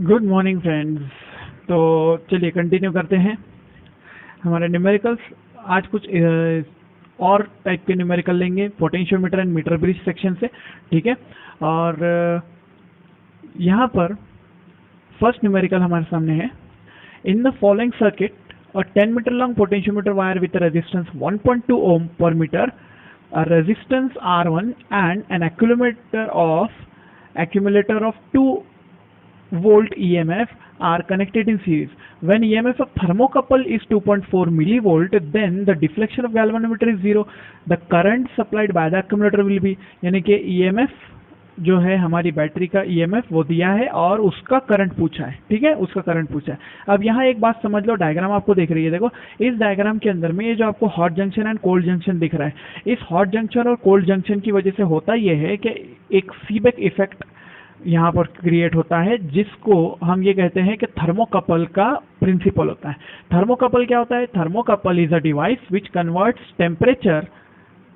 Good morning friends. तो चलिए continue करते हैं हमारे न्यूमेरिकल्स। आज कुछ और टाइप के न्यूमेरिकल लेंगे potentiometer and meter bridge section से, ठीक है। और यहाँ पर फर्स्ट न्यूमेरिकल हमारे सामने है। In the following circuit a 10 meter long potentiometer wire with a resistance 1.2 ohm per meter, a resistance R1 and an accumulator of 2 volt EMF are connected in series. When EMF of thermocouple is 2.4 millivolt, then the deflection of galvanometer is 0. The current supplied by the accumulator will be, यानी कि EMF जो है हमारी battery का EMF वो दिया है और उसका करंट पूछा है, ठीक है, उसका करंट पूछा है। अब यहाँ एक बात समझ लो, डायग्राम आपको दिख रही है, देखो इस डायग्राम के अंदर में ये जो आपको hot junction and cold junction दिख रहा है, इस हॉट जंक्शन और कोल्ड जंक्शन की वजह से होता ये है कि एक सीबेक इफेक्ट यहाँ पर क्रिएट होता है, जिसको हम ये कहते हैं कि थर्मोकपल का प्रिंसिपल होता है। थर्मोकपल क्या होता है? Thermocouple is a device which converts temperature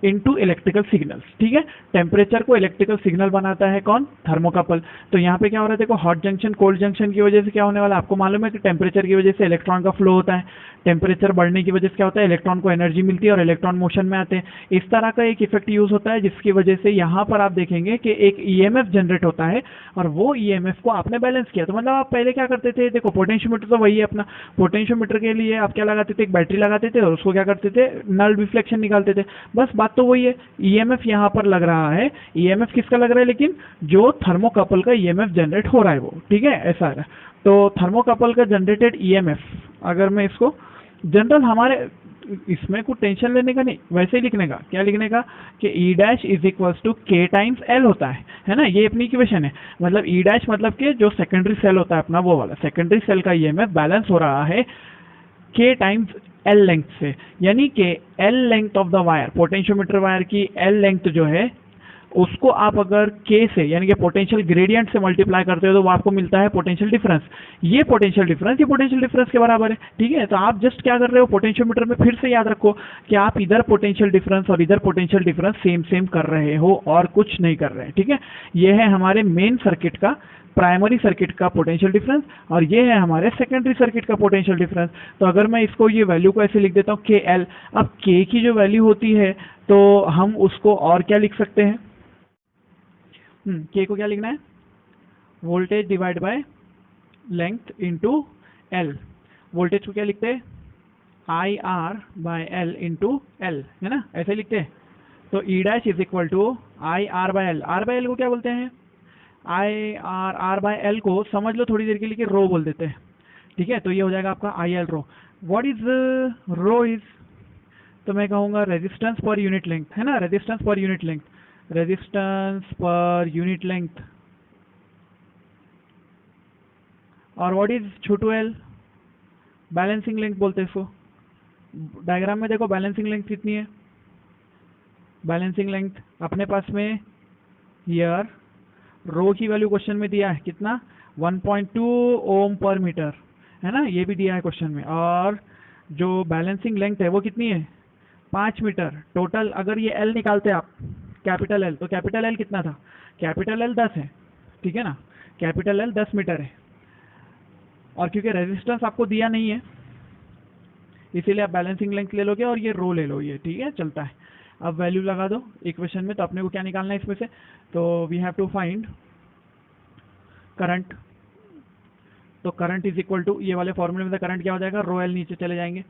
into electrical signals, ठीक है। टेम्परेचर को इलेक्ट्रिकल सिग्नल बनाता है कौन? थर्मोकपल। तो यहाँ पे क्या हो रहा है, देखो हॉट जंक्शन कोल्ड जंक्शन की वजह से क्या होने वाला है, आपको मालूम है कि टेम्परेचर की वजह से इलेक्ट्रॉन का फ्लो होता है, टेम्परेचर बढ़ने की वजह से क्या होता है, इलेक्ट्रॉन को एनर्जी मिलती है और इलेक्ट्रॉन मोशन में आते हैं। इस तरह का एक इफेक्ट यूज होता है, जिसकी वजह से यहाँ पर आप देखेंगे कि एक ईएमएफ जनरेट होता है और वो ईएमएफ को आपने बैलेंस किया। तो मतलब आप पहले क्या करते थे, देखो पोटेंशियोमीटर तो वही है अपना, पोटेंशियोमीटर के लिए आप क्या लगाते थे, एक बैटरी लगाते थे और उसको क्या करते थे, नल रिफ्लेक्शन निकालते थे, बस बात तो वही है। ईएमएफ यहाँ पर लग रहा है, ईएमएफ किसका लग रहा है, लेकिन जो थर्मोकपल का ईएमएफ जनरेट हो रहा है वो, ठीक है, ऐसा है। तो थर्मोकपल का जनरेटेड ईएमएफ, अगर मैं इसको जनरल, हमारे इसमें कुछ टेंशन लेने का नहीं, वैसे ही लिखने का, क्या लिखने का कि E dash is equals to K times L होता है ना, ये अपनी इक्वेशन है। मतलब ई डैश मतलब कि जो सेकेंडरी सेल होता है अपना, वो वाला सेकेंडरी सेल का ईएमएफ बैलेंस हो रहा है के टाइम्स एल लेंथ से, यानी कि L length of the wire, potentiometer wire की एल लेंथ जो है उसको आप अगर के से, यानी कि पोटेंशियल ग्रेडियंट से मल्टीप्लाई करते हो तो वो आपको मिलता है पोटेंशियल डिफरेंस। ये पोटेंशियल डिफरेंस के बराबर है, ठीक है। तो आप जस्ट क्या कर रहे हो, पोटेंशियोमीटर में फिर से याद रखो कि आप इधर पोटेंशियल डिफरेंस और इधर पोटेंशियल डिफरेंस सेम सेम कर रहे हो और कुछ नहीं कर रहे हैं, ठीक है। ये है हमारे मेन सर्किट का, प्राइमरी सर्किट का पोटेंशियल डिफरेंस और ये है हमारे सेकेंडरी सर्किट का पोटेंशियल डिफरेंस। तो अगर मैं इसको, ये वैल्यू को ऐसे लिख देता हूँ के एल, अब के की जो वैल्यू होती है तो हम उसको और क्या लिख सकते हैं, के को क्या लिखना है, voltage divide by length into L. Voltage को क्या लिखते हैं, I R by L into L, है ना, ऐसे लिखते हैं। तो E dash is equal to I R by L. R by L को क्या बोलते हैं, आई आर बाय एल को समझ लो थोड़ी देर के लिए कि रो बोल देते हैं, ठीक है। तो ये हो जाएगा आपका I L rho. What is rho is, तो मैं कहूँगा रेजिस्टेंस पर यूनिट लेंथ, है ना, resistance per unit length, resistance per unit length. और व्हाट इज छोटू एल, बैलेंसिंग लेंथ बोलते हैं इसको। डायग्राम में देखो बैलेंसिंग लेंथ कितनी है, बैलेंसिंग लेंथ अपने पास में हियर रो की वैल्यू क्वेश्चन में दिया है कितना, 1.2 ओम पर मीटर, है ना, ये भी दिया है क्वेश्चन में। और जो बैलेंसिंग लेंथ है वो कितनी है, 5 मीटर टोटल। अगर ये एल निकालते आप कैपिटल एल, तो कैपिटल एल कितना था, कैपिटल एल 10 है, ठीक है ना, कैपिटल एल 10 मीटर है। और क्योंकि रेजिस्टेंस आपको दिया नहीं है इसीलिए आप बैलेंसिंग लेंथ ले लोगे और ये रो ले लो, ये ठीक है, चलता है। अब वैल्यू लगा दो इक्वेशन में, तो अपने को क्या निकालना है इसमें से, तो we have to find current. तो करंट इज इक्वल टू, ये वाले फॉर्मूले में करंट क्या हो जाएगा, रो एल, नीचे चले जाएंगे,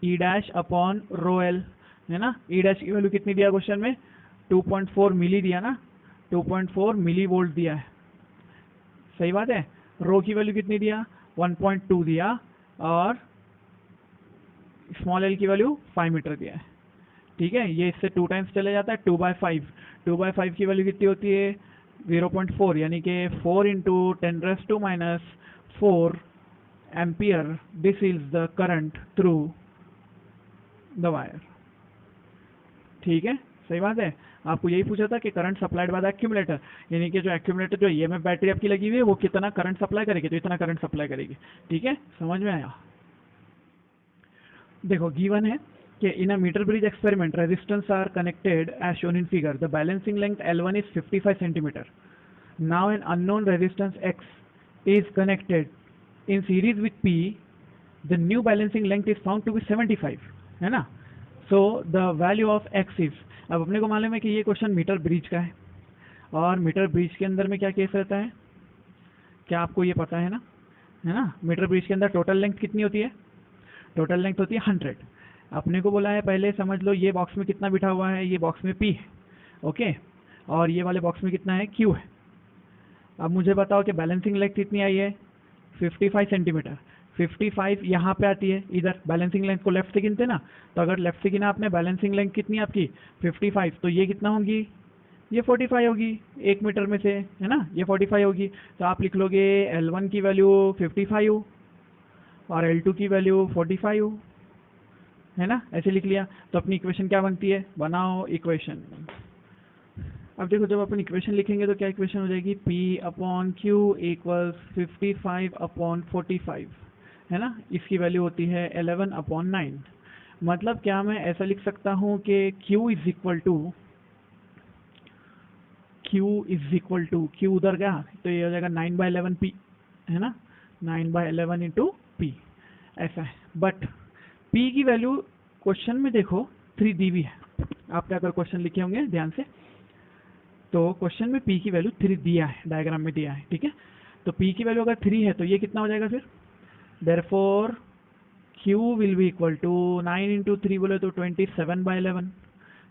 ई डैश अपॉन रो एल, है ना। ई डैश की वैल्यू कितनी दिया क्वेश्चन में, 2.4 मिली दिया ना, 2.4 मिली वोल्ट दिया है, सही बात है। रो की वैल्यू कितनी दिया, 1.2 दिया और स्मॉल एल की वैल्यू 5 मीटर दिया है, ठीक है। ये इससे 2 टाइम्स चले जाता है, 2/5, 2/5 की वैल्यू कितनी होती है, 0.4, यानी कि 4 into 10⁻⁴ ampere. This is the current through the wire, ठीक है, सही बात है। आपको यही पूछा था कि current supplied by the accumulator, यानी कि जो एक्यूमुलेटर, जो ईएमएफ बैटरी आपकी लगी हुई है वो कितना करंट सप्लाई करेगी, तो इतना करंट सप्लाई करेगी, ठीक है, समझ में आया। देखो गिवन है कि in a metre bridge experiment resistance are connected as shown in figure, the balancing length L1 is 55 cm. Now an unknown resistance X is connected in series with P, the new balancing length is found to be 75, है ना. So the value of x is, अब अपने को मालूम है कि ये question metre bridge का है, और मीटर ब्रिज के अंदर में क्या केस रहता है, क्या आपको ये पता है ना. मीटर ब्रिज के अंदर टोटल लेंथ कितनी होती है, टोटल लेंथ होती है 100. अपने को बोला है पहले समझ लो ये बॉक्स में कितना बिठा हुआ है, ये बॉक्स में P है, ओके, और ये वाले बॉक्स में कितना है, Q है. अब मुझे बताओ कि बैलेंसिंग लेंथ कितनी आई है, 55 सेंटीमीटर. 55 यहाँ पे आती है, इधर बैलेंसिंग लेंथ को लेफ्ट से गिनते ना, तो अगर लेफ्ट से गिना आपने, बैलेंसिंग लेंथ कितनी आपकी 55, तो ये कितना होगी, ये 45 होगी 1 मीटर में से, है ना, ये 45 होगी. तो आप लिख लोगे L1 की वैल्यू 55 और L2 की वैल्यू 45, है ना, ऐसे लिख लिया. तो अपनी इक्वेशन क्या बनती है, बनाओ इक्वेशन. अब देखो जब अपन इक्वेशन लिखेंगे तो क्या इक्वेशन हो जाएगी, P/Q इक्वल्स 55/45, है ना. इसकी वैल्यू होती है 11/9. मतलब क्या मैं ऐसा लिख सकता हूँ कि Q is equal to Q उधर गया तो ये हो जाएगा 9/11 P, है ना, 9/11 इंटू P, ऐसा है. बट P की वैल्यू क्वेश्चन में देखो 3 दी हुई है. आपने अगर क्वेश्चन लिखे होंगे ध्यान से, तो क्वेश्चन में P की वैल्यू 3 दिया है, डायग्राम में दिया है, ठीक है. तो P की वैल्यू अगर 3 है तो ये कितना हो जाएगा फिर, therefore Q will be equal to 9 into 3 बोले तो 27/11,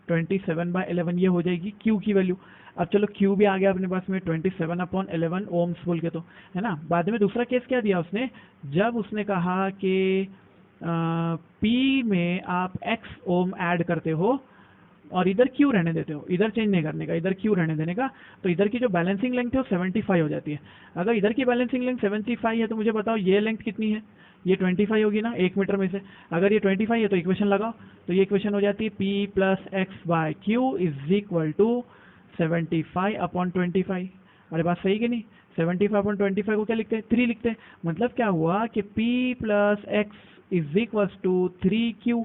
27/11 ये हो जाएगी Q की वैल्यू. अब चलो Q भी आ गया अपने पास में 27/11 ओम्स बोल के, तो है ना. बाद में दूसरा केस क्या दिया उसने, जब उसने कहा कि P में आप X ओम ऐड करते हो और इधर Q रहने देते हो, इधर चेंज नहीं करने का, इधर Q रहने देने का, तो इधर की जो बैलेंसिंग लेंथ है वो 75 हो जाती है. अगर इधर की बैलेंसिंग लेंथ 75 है तो मुझे बताओ ये लेंथ कितनी है, ये 25 होगी ना 1 मीटर में से. अगर ये 25 है तो इक्वेशन लगाओ, तो ये इक्वेशन हो जाती है P+X/Q इज इक्वल टू 75/25. अरे बात सही कि नहीं, 75/25 को क्या लिखते हैं, 3 लिखते हैं. मतलब क्या हुआ कि P+X is equal to 3Q,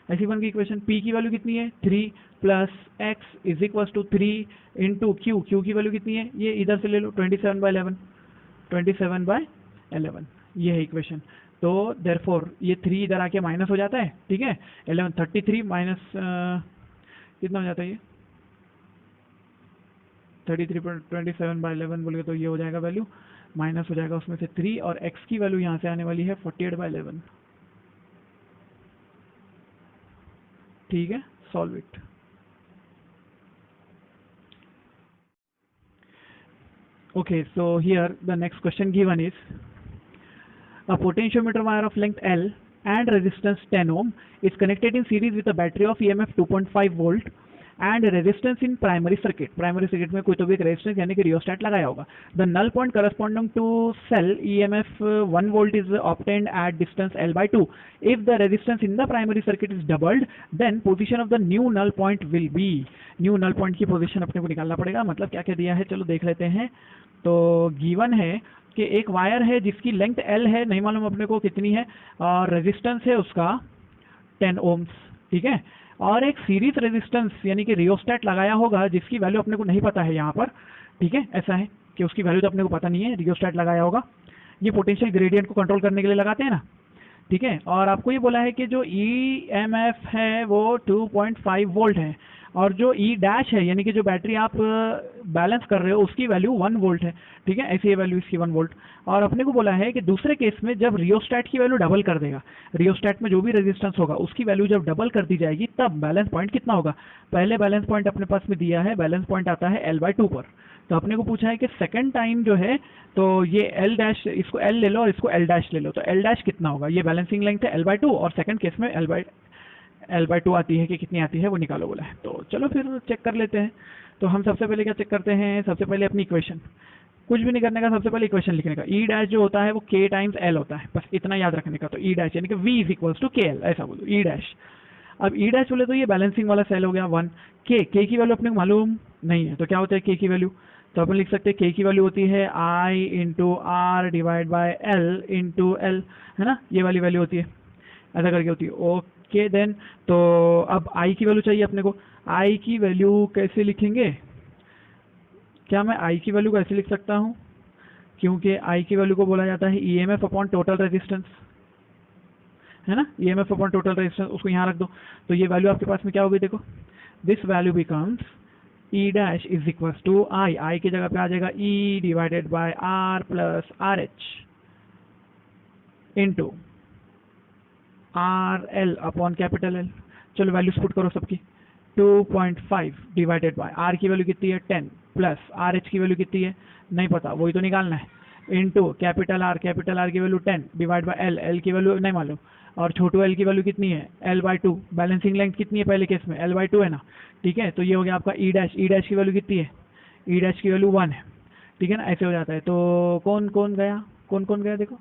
ऐसी बन गई इक्वेशन. P की वैल्यू कितनी है 3 plus X is equal to 3 into Q, Q की वैल्यू कितनी है, ये इधर से ले लो 27/11, ये है इक्वेशन. तो देयरफॉर ये 3 इधर आके माइनस हो जाता है, ठीक है. 33 माइनस कितना हो जाता है, ये 27/11 बोले तो ये हो जाएगा वैल्यू, माइनस हो जाएगा उसमें से 3, और X की वैल्यू यहाँ से आने वाली है 48/11, ठीक है. Solve it. Okay, so here the next question given is a potentiometer wire of length L and resistance 10 ohm is connected in series with a battery of EMF 2.5 volt and resistance in primary circuit. Primary circuit में कोई तो भी एक resistance यानी कि rheostat लगाया होगा. The null point corresponding to cell EMF 1 volt is obtained at distance L/2. If the resistance in the primary circuit is doubled, then position of the new null point will be. New null point की position अपने को निकालना पड़ेगा. मतलब क्या क्या दिया है चलो देख लेते हैं. तो गिवन है कि एक वायर है जिसकी लेंथ L है, नहीं मालूम अपने को कितनी है, और रेजिस्टेंस है उसका 10 ओम्स, ठीक है. और एक सीरीज रेजिस्टेंस यानी कि रियोस्टेट लगाया होगा जिसकी वैल्यू अपने को नहीं पता है यहाँ पर, ठीक है. ऐसा है कि उसकी वैल्यू तो अपने को पता नहीं है, रियोस्टेट लगाया होगा. ये पोटेंशियल ग्रेडियंट को कंट्रोल करने के लिए लगाते हैं ना, ठीक है. और आपको ये बोला है कि जो EMF है वो 2.5 वोल्ट है, और जो E डैश है यानी कि जो बैटरी आप बैलेंस कर रहे हो उसकी वैल्यू 1 वोल्ट है, ठीक है. ऐसी है वैल्यू इसकी 1 वोल्ट. और अपने को बोला है कि दूसरे केस में जब रियोस्टेट की वैल्यू डबल कर देगा, रियोस्टेट में जो भी रेजिस्टेंस होगा उसकी वैल्यू जब डबल कर दी जाएगी तब बैलेंस पॉइंट कितना होगा. पहले बैलेंस पॉइंट अपने पास में दिया है, बैलेंस पॉइंट आता है L/2 पर. तो अपने को पूछा है कि सेकंड टाइम जो है तो ये L डैश, इसको L ले लो और इसको L डैश ले लो, तो L डैश कितना होगा, ये बैलेंसिंग लेंथ है L/2 और सेकंड केस में L/2 आती है कि कितनी आती है वो निकालो बोला है. तो चलो फिर चेक कर लेते हैं. तो हम सबसे पहले क्या चेक करते हैं, सबसे पहले अपनी इक्वेशन, कुछ भी नहीं करने का, सबसे पहले इक्वेशन लिखने का. E डैश जो होता है वो K टाइम्स L होता है, बस इतना याद रखने का. तो E डैश यानी कि V is equals to KL, ऐसा बोलो E डैश. अब E डैश बोले तो ये बैलेंसिंग वाला सेल हो गया 1. K की वैल्यू अपने को मालूम नहीं है, तो क्या होता है K की वैल्यू, तो अपन लिख सकते हैं K की वैल्यू होती है I into R divide by L into L, है ना, ये वाली वैल्यू होती है, ऐसा करके होती है. ओके देन, तो अब I की वैल्यू चाहिए अपने को. I की वैल्यू कैसे लिखेंगे, क्या मैं I की वैल्यू को ऐसे लिख सकता हूँ क्योंकि आई की वैल्यू को बोला जाता है ईएमएफ अपॉन टोटल रेजिस्टेंस, है ना, ईएमएफ अपॉन टोटल रेजिस्टेंस, उसको यहाँ रख दो। तो ये वैल्यू आपके पास में क्या होगी, देखो this value becomes E dash is equal to I की जगह पे आ जाएगा E divided by R plus R H into R L upon capital L. चलो वैल्यूज पुट करो सबकी। 2.5 डिवाइडेड बाय आर की वैल्यू कितनी है 10 प्लस आर एच की वैल्यू कितनी है नहीं पता, वही तो निकालना है, इंटू कैपिटल आर की वैल्यू 10 डिवाइड बाय एल की वैल्यू नहीं मालूम, और छोटू एल की वैल्यू कितनी है L/2। बैलेंसिंग लेंथ कितनी है पहले केस में L/2 है ना, ठीक है। तो ये हो गया आपका ई डैश की वैल्यू कितनी है, ई डैश की वैल्यू 1 है, ठीक है ना, ऐसे हो जाता है। तो कौन कौन गया देखो,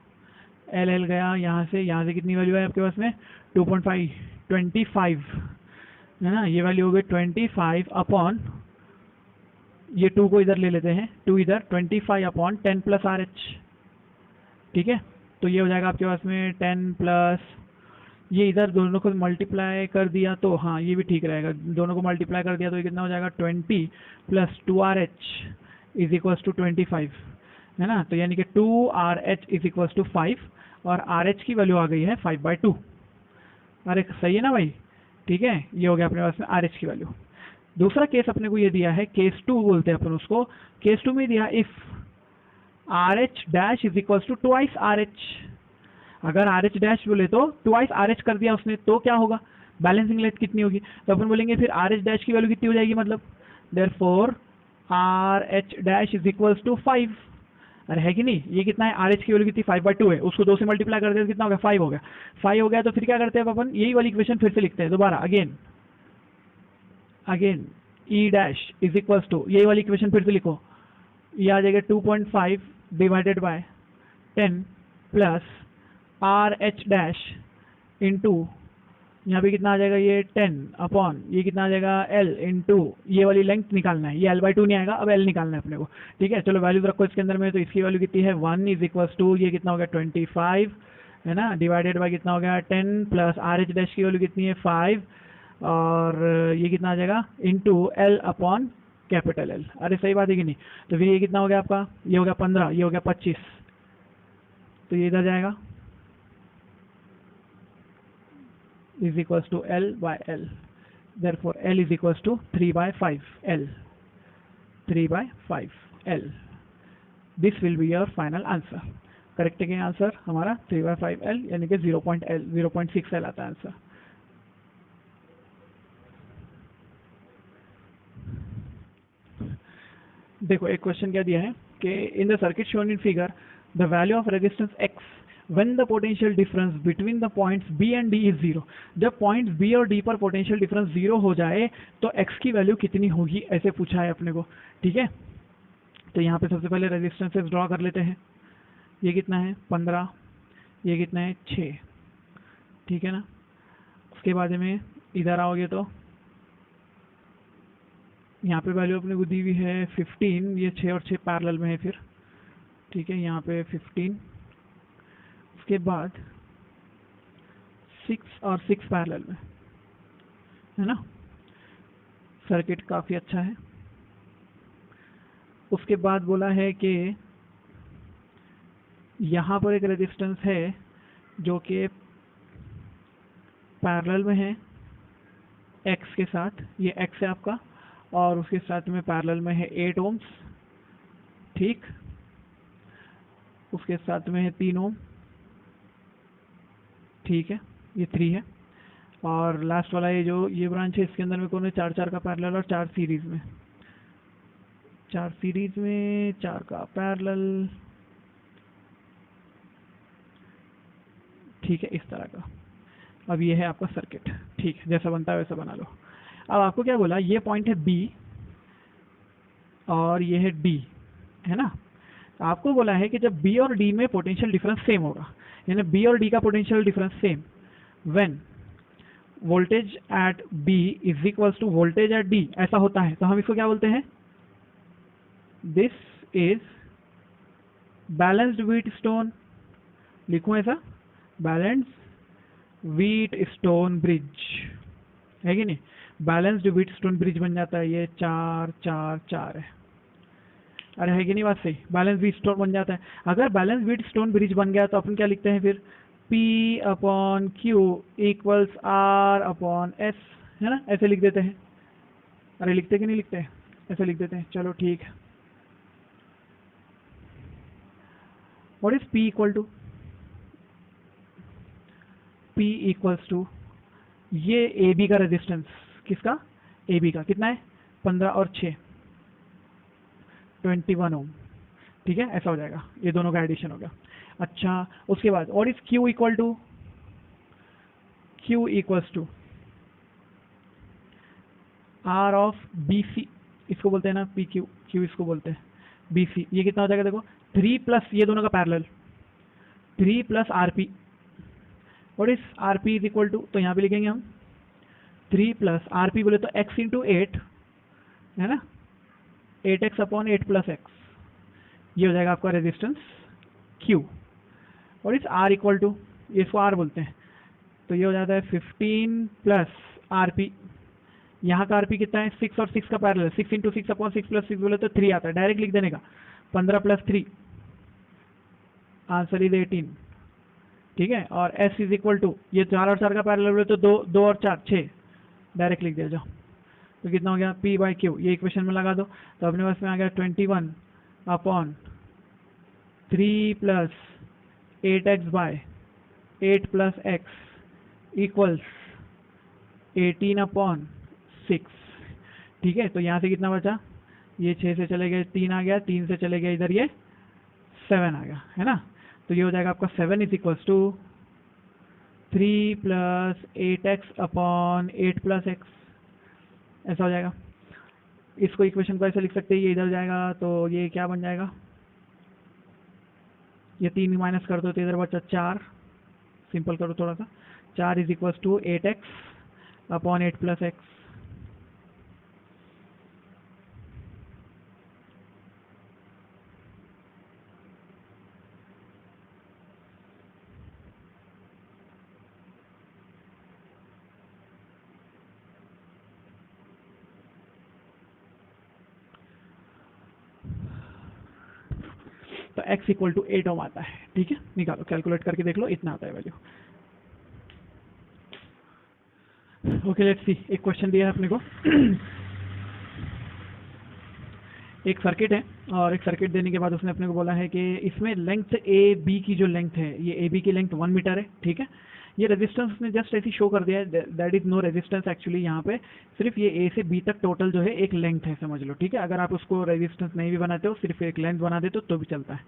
एल गया, यहाँ से कितनी वैल्यू है आपके पास में 2.5 25 है ना, ये वैल्यू हो गई 25 अपॉन, ये 2 को इधर ले लेते हैं, 2 इधर 25 अपॉन 10 प्लस आर एच, ठीक है। तो ये हो जाएगा आपके पास में 10 प्लस, ये इधर दोनों को मल्टीप्लाई कर दिया तो हाँ ये भी ठीक रहेगा, दोनों को मल्टीप्लाई कर दिया तो ये कितना हो जाएगा 20 plus 2RH is equals to 25, है ना। तो यानी कि 2RH इज इक्वल्स टू 5 और RH की वैल्यू आ गई है 5/2। अरे सही है ना भाई, ठीक है। ये हो गया अपने पास में RH की वैल्यू। दूसरा केस अपने को ये दिया है, केस 2 बोलते हैं अपन उसको। केस 2 में दिया if RH dash is equals to twice RH, अगर RH डैश बोले तो ट्वाइस RH कर दिया उसने तो क्या होगा, बैलेंसिंग लेंथ कितनी होगी, तो अपन बोलेंगे फिर RH डैश की वैल्यू कितनी हो जाएगी, मतलब therefore RH dash is equals to 5। अरे है कि नहीं, ये कितना है RH की वैल्यू कितनी 5/2 है, उसको 2 से मल्टीप्लाई कर दिया तो कितना हो गया 5 हो गया, 5 हो गया। तो फिर क्या करते हैं अपन, यही वाली इक्वेशन फिर से लिखते हैं दोबारा, again E dash is equals to, यही वाली इक्वेशन फिर से लिखो, ये आ जाएगा 2.5 divided bye 10 plus R H dash into, यहाँ पे कितना आ जाएगा ये 10 अपॉन, ये कितना आ जाएगा L इंटू, ये वाली लेंथ निकालना है, ये L/2 नहीं आएगा, अब L निकालना है अपने को, ठीक है। चलो वैल्यूज रखो इसके अंदर में, तो इसकी वैल्यू कितनी है 1 इज इक्वल्स टू, ये कितना हो गया 25 है ना, डिवाइडेड बाय कितना हो गया 10 प्लस आर एच डैश की वैल्यू कितनी है 5 और ये कितना आ जाएगा into L upon capital L। अरे सही बात है कि नहीं, तो फिर ये कितना हो गया आपका, ये हो गया 15, ये हो गया 25, तो ये इधर जाएगा is equals to L by L, therefore L is equals to 3/5 L, 3/5 L, this will be your final answer। Correct है क्या आंसर हमारा 3/5 L, यानी कि 0.6 L आता है आंसर। देखो एक क्वेश्चन क्या दिया है कि in the circuit shown in figure the value of resistance X when the potential difference between the points B and D is 0। जब पॉइंट्स B और D पर पोटेंशियल डिफरेंस 0 हो जाए तो X की वैल्यू कितनी होगी, ऐसे पूछा है अपने को, ठीक है। तो यहाँ पे सबसे पहले रेजिस्टेंसेस ड्रॉ कर लेते हैं, ये कितना है 15, ये कितना है 6, ठीक है ना। उसके बाद में इधर आओगे तो यहाँ पे वैल्यू अपने को दी हुई है 15, ये 6 और 6 पैरेलल में है फिर, ठीक है, यहाँ पे 15, उसके बाद 6 और 6 पैरेलल में, है ना। सर्किट काफ़ी अच्छा है। उसके बाद बोला है कि यहाँ पर एक रेजिस्टेंस है जो कि पैरेलल में है X के साथ, ये X है आपका, और उसके साथ में पैरेलल में है 8 ओम्स, ठीक, उसके साथ में है 3 ओम, ठीक है, ये 3 है, और लास्ट वाला ये जो ये ब्रांच है इसके अंदर में कौन है 4 का पैरेलल और 4 सीरीज में, 4 सीरीज में 4 का पैरेलल, ठीक है, इस तरह का। अब ये है आपका सर्किट, ठीक है, जैसा बनता है वैसा बना लो। अब आपको क्या बोला, ये पॉइंट है B और ये है D, है ना। आपको बोला है कि जब B और D में पोटेंशियल डिफरेंस सेम होगा, यानी B और D का potential difference same, when voltage at B is equals to voltage at D, ऐसा होता है, तो हम इसको क्या बोलते हैं, दिस इज बैलेंस्ड व्हीटस्टोन, लिखूं ऐसा, बैलेंस्ड व्हीटस्टोन ब्रिज, है कि नहीं, बैलेंस्ड व्हीटस्टोन ब्रिज बन जाता है, ये 4 4 4 है, अरे है कि नहीं बात सही, बैलेंस बीट स्टोन बन जाता है। अगर बैलेंस बीट स्टोन ब्रिज बन गया तो अपन क्या लिखते हैं फिर, P upon Q equals R upon S, है ना, ऐसे लिख देते हैं। अरे लिखते कि नहीं लिखते, ऐसे लिख देते हैं, चलो ठीक है। What is P equal to, P equals to ये ए बी का रेजिस्टेंस, किसका, ए बी का, कितना है 15 और 6 21 ओम, ठीक है, ऐसा हो जाएगा, ये दोनों का एडिशन हो गया। अच्छा उसके बाद और is Q equal to, Q equals to R of B C, इसको बोलते हैं ना पी क्यू, क्यू इसको बोलते हैं बी सी। ये कितना हो जाएगा देखो, 3 प्लस ये दोनों का parallel 3 plus R P. What is R P is equal to, तो यहाँ पे लिखेंगे हम 3 प्लस आर पी बोले तो x इंटू 8, है ना, 8x अपॉन 8 प्लस एक्स, ये हो जाएगा आपका रेजिस्टेंस Q। और इस R इक्वल टू, इसको R बोलते हैं, तो ये हो जाता है 15 प्लस आर पी। यहाँ का आरपी कितना है 6 और 6 का पैरेलल, 6 इंटू 6 अपॉन 6 प्लस 6 बोले तो 3 आता है, डायरेक्ट लिख देने का 15 प्लस 3, आंसर इज 18, ठीक है। और S इज इक्वल टू, ये 4 और 4 का पैरेलल बोले तो 2 और 4 6, डायरेक्ट लिख दिया जाओ, तो कितना हो गया P बाई क्यू, ये इक्वेशन में लगा दो, तो अपने पास में आ गया 21 upon 3 plus 8x by 8 plus X equals 18 upon 6, ठीक है। तो यहाँ से कितना बचा, ये 6 से चले गए 3 आ गया, 3 से चले गए इधर ये 7 आ गया, है ना। तो ये हो जाएगा आपका 7 is equals to 3 plus 8x upon 8 plus X, ऐसा हो जाएगा। इसको इक्वेशन को ऐसे लिख सकते हैं, ये इधर जाएगा तो ये क्या बन जाएगा, ये 3 माइनस कर दो तो इधर बचा 4, सिंपल करो थोड़ा सा, 4 is equals to 8x upon 8 plus X. तो x इक्वल टू 8 ओम आता है, ठीक है, निकालो कैलकुलेट करके देख लो, इतना आता है वैल्यू। ओके लेट्स सी, एक क्वेश्चन दिया है अपने को एक सर्किट है, और एक सर्किट देने के बाद उसने अपने को बोला है कि इसमें लेंथ ए बी की जो लेंथ है, ये ए बी की लेंथ 1 मीटर है, ठीक है। ये रेजिस्टेंस उसने जस्ट ऐसी शो कर दिया है, that is no resistance actually, यहाँ पे सिर्फ ये ए से बी तक टोटल जो है एक लेंथ है, समझ लो, ठीक है। अगर आप उसको रेजिस्टेंस नहीं भी बनाते हो, सिर्फ एक लेंथ बना देते हो तो भी चलता है।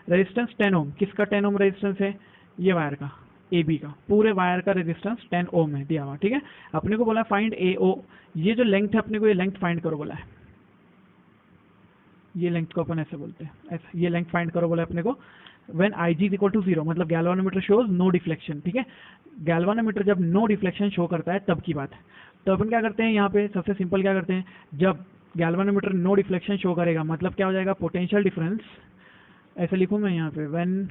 रेजिस्टेंस 10 ओम, किसका 10 ओम रेजिस्टेंस है, ये वायर का, ए बी का, पूरे वायर का रेजिस्टेंस 10 ओम है दिया हुआ, ठीक है। अपने को बोला फाइंड ए ओ, ये जो लेंथ है अपने को ये लेंथ फाइंड करो बोला है, ये लेंथ को अपन ऐसे बोलते हैं, ऐसे ये लेंथ फाइंड करो बोला है अपने को। When IG is equal to 0, मतलब गैल्वानोमीटर शोज नो डिफ्लेक्शन, ठीक है। गैल्वानोमीटर जब नो डिफ्लेक्शन शो करता है तब की बात है। तो अपन क्या करते हैं यहाँ पे, सबसे सिंपल क्या करते हैं, जब गैल्वानोमीटर नो डिफ्लेक्शन शो करेगा मतलब क्या हो जाएगा, पोटेंशियल डिफरेंस, ऐसे लिखूँ मैं यहाँ पे, when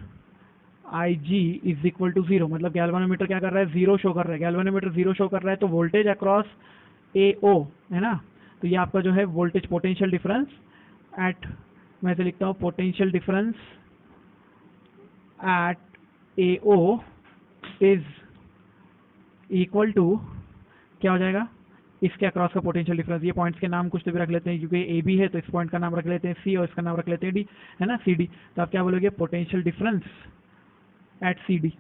IG is equal to 0, मतलब गैल्वानोमीटर क्या कर रहा है, 0 शो कर रहा है, गैल्वानोमीटर 0 शो कर रहा है, तो वोल्टेज अक्रॉस AO, है ना, तो ये आपका जो है वोल्टेज पोटेंशियल डिफरेंस एट, मैं ऐसे लिखता हूँ potential difference at AO is equal to, क्या हो जाएगा, इसके अक्रॉस का पोटेंशियल डिफरेंस। ये पॉइंट्स के नाम कुछ तो भी रख लेते हैं, क्योंकि ए बी है तो इस पॉइंट का नाम रख लेते हैं सी और इसका नाम रख लेते हैं डी, है ना, सी डी। तो आप क्या बोलोगे, potential difference at C D,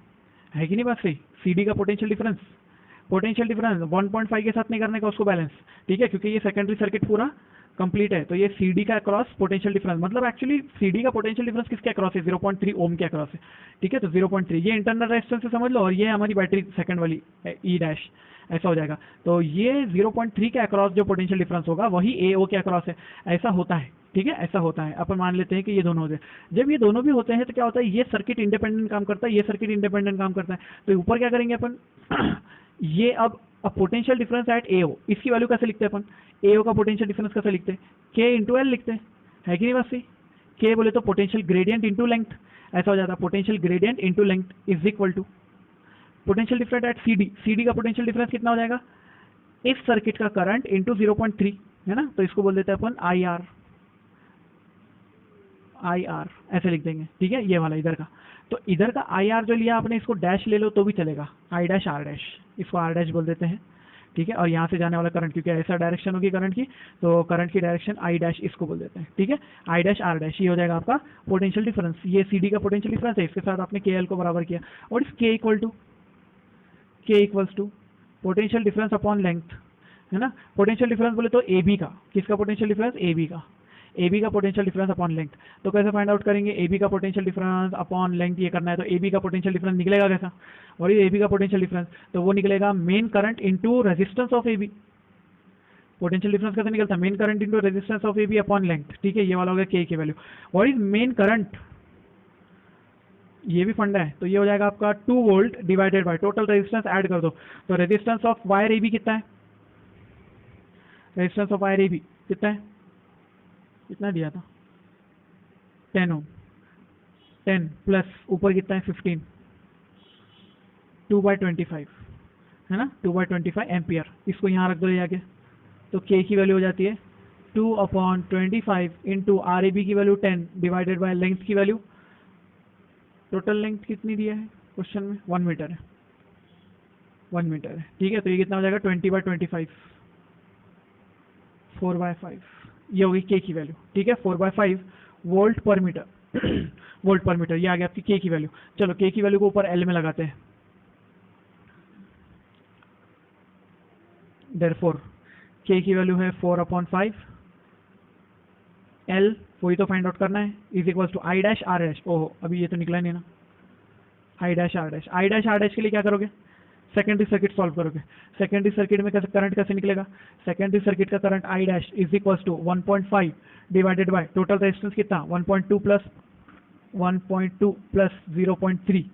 है कि नहीं बात सही, सी डी का पोटेंशियल डिफरेंस, पोटेंशियल डिफरेंस 1.5 के साथ नहीं करने का उसको बैलेंस, ठीक है, क्योंकि ये सेकेंडरी सर्किट पूरा कंप्लीट है। तो ये CD का अक्रॉस पोटेंशियल डिफरेंस, मतलब एक्चुअली CD का पोटेंशियल डिफरेंस किसके अक्रॉस है, 0.3 ओम के अक्रॉस है, ठीक है। तो 0.3 ये इंटरनल रेजिस्टेंस से समझ लो, और ये हमारी बैटरी सेकंड वाली E डैश, ऐसा हो जाएगा। तो ये 0.3 के अक्रॉस जो पोटेंशियल डिफरेंस होगा वही AO के अक्रॉस है, ऐसा होता है, ठीक है, ऐसा होता है। अपन मान लेते हैं कि ये दोनों होते हैं, जब ये दोनों भी होते हैं तो क्या होता है, ये सर्किट इंडिपेंडेंट काम करता है, ये सर्किट इंडिपेंडेंट काम करता है। तो ऊपर क्या करेंगे अपन ये अब पोटेंशियल डिफरेंस एट AO, इसकी वैल्यू कैसे लिखते हैं अपन, AO का पोटेंशियल डिफरेंस कैसे लिखते हैं, K इंटू एल लिखते हैं, है कि नहीं बस सी, K बोले तो पोटेंशियल ग्रेडियंट इंटू लेंथ, ऐसा हो जाता है, potential gradient into length is equal to potential difference at CD का पोटेंशियल डिफरेंस कितना हो जाएगा, इस सर्किट का करंट इंटू 0.3, है ना, तो इसको बोल देते हैं अपन IR, आई आर ऐसे लिख देंगे, ठीक है, ये वाला इधर का। तो इधर का आई आर जो लिया आपने, इसको डैश ले लो तो भी चलेगा, आई डैश आर डैश, इसको आर डैश बोल देते हैं, ठीक है। और यहाँ से जाने वाला करंट, क्योंकि ऐसा डायरेक्शन होगी करंट की, तो करंट की डायरेक्शन आई डैश इसको बोल देते हैं, ठीक है। आई डैश आर डैश ये हो जाएगा आपका पोटेंशियल डिफरेंस, ये सी डी का पोटेंशियल डिफरेंस है, इसके साथ आपने के एल को बराबर किया, और इस के equals to potential difference upon length, है ना। पोटेंशियल डिफरेंस बोले तो ए बी का, किसका पोटेंशियल डिफरेंस, ए बी का, ए बी का पोटेंशियल डिफरेंस अपॉन लेंथ। तो कैसे फाइंड आउट करेंगे, ए बी का पोटेंशियल डिफरेंस अपॉन लेंथ ये करना है, तो ए बी का पोटेंशियल डिफरेंस निकलेगा कैसा, और ये ए बी का पोटेंशियल डिफरेंस, तो वो निकलेगा main current into resistance of A B. Potential difference कैसे निकलता है, main current into resistance of A B upon length, ठीक है। ये वाला हो गया के की value. What is main current, ये भी फंडा है, तो ये हो जाएगा आपका 2 volt divided by total resistance, add कर दो, तो resistance of wire A B कितना है, resistance of wire A B कितना है, कितना दिया था 10 ओम, 10 प्लस ऊपर कितना है 15, 2/25 है ना, 2/25 एम्पियर। इसको यहाँ रख दो जाके, तो के की वैल्यू हो जाती है 2/25 इंटू आर ए बी की वैल्यू 10 डिवाइडेड बाय लेंथ की वैल्यू, टोटल लेंथ कितनी दिया है क्वेश्चन में, 1 मीटर है, 1 मीटर है, ठीक है। तो ये कितना हो जाएगा 20/25, 4/5, ये होगी के की वैल्यू, ठीक है, 4/5 volt per metre volt per metre, ये आ गया आपकी के की वैल्यू। चलो के की वैल्यू को ऊपर एल में लगाते हैं, देयरफॉर के की वैल्यू है 4/5, एल वही तो फाइंड आउट करना है, is equal to I dash R dash, ओहो अभी ये तो निकला नहीं ना, I dash R dash, I dash R dash के लिए क्या करोगे, सेकेंडरी सर्किट सॉल्व करोगे। सेकेंडरी सर्किट में कैसे करंट कैसे निकलेगा, सेकेंडरी सर्किट का current I dash is equal to 1.5 divided by total resistance कितना 1.2 प्लस 0.3,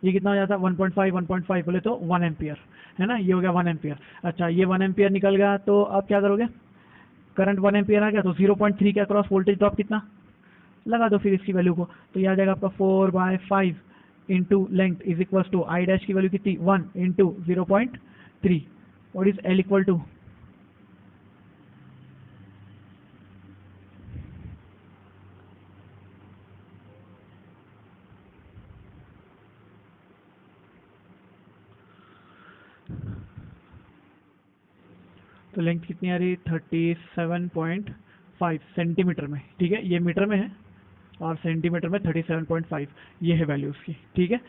ये कितना हो जाता है 1.5 बोले तो 1 एम्पियर, है ना, ये हो गया 1 एम्पियर। अच्छा ये 1 एम्पियर निकल गया, तो अब क्या करोगे, करंट 1 एम्पियर आ गया, तो 0.3 के अक्रॉस वोल्टेज ड्रॉप कितना लगा दो फिर इसकी वैल्यू को, तो ये आ जाएगा आपका 4/5 into length is equal to I dash की वैल्यू कितनी 1 into 0.3, what is L equal to, तो लेंथ कितनी आ रही 37.5 सेंटीमीटर में, ठीक है, ये मीटर में है और सेंटीमीटर में 37.5, ये है वैल्यू उसकी, ठीक है।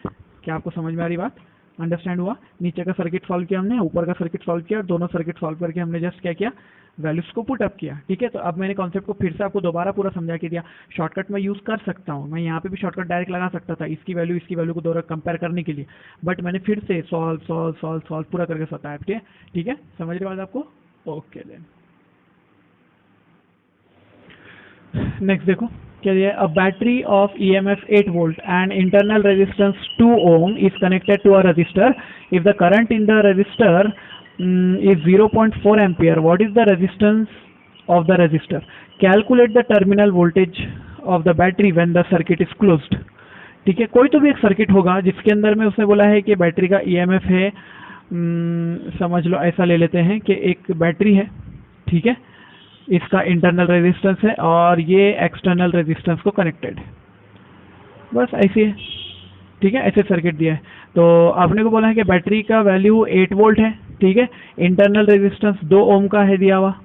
क्या आपको समझ में आ रही बात, अंडरस्टैंड हुआ। नीचे का सर्किट सॉल्व किया हमने, ऊपर का सर्किट सॉल्व किया, और दोनों सर्किट सॉल्व करके हमने जस्ट क्या किया, वैल्यूज को पुट अप किया, ठीक है। तो अब मैंने कॉन्सेप्ट को फिर से आपको दोबारा पूरा समझा के दिया। शॉर्टकट मैं यूज़ कर सकता हूँ, मैं यहाँ पे भी शॉर्टकट डायरेक्ट लगा सकता था इसकी वैल्यू को दोबारा कंपेयर करने के लिए, बट मैंने फिर से सॉल्व पूरा करके बताया, ठीक है, समझ रहे बात आपको, ओके देन। नेक्स्ट देखो क्या दिया है, a battery of EMF 8 volt and internal resistance 2 ohm is connected to a resistor. If the current in the resistor is 0.4 ampere, what is the resistance of the resistor? Calculate the terminal voltage of the battery when the circuit is closed. ठीक है, कोई तो भी एक circuit होगा जिसके अंदर में उसने बोला है कि बैटरी का EMF है, समझ लो ऐसा ले लेते हैं कि एक बैटरी है, ठीक है, इसका इंटरनल रेजिस्टेंस है और ये एक्सटर्नल रेजिस्टेंस को कनेक्टेड है, बस ऐसे है, ठीक है, ऐसे सर्किट दिया है। तो आपने को बोला है कि बैटरी का वैल्यू 8 वोल्ट है, ठीक है, इंटरनल रेजिस्टेंस 2 ओम का है दिया हुआ,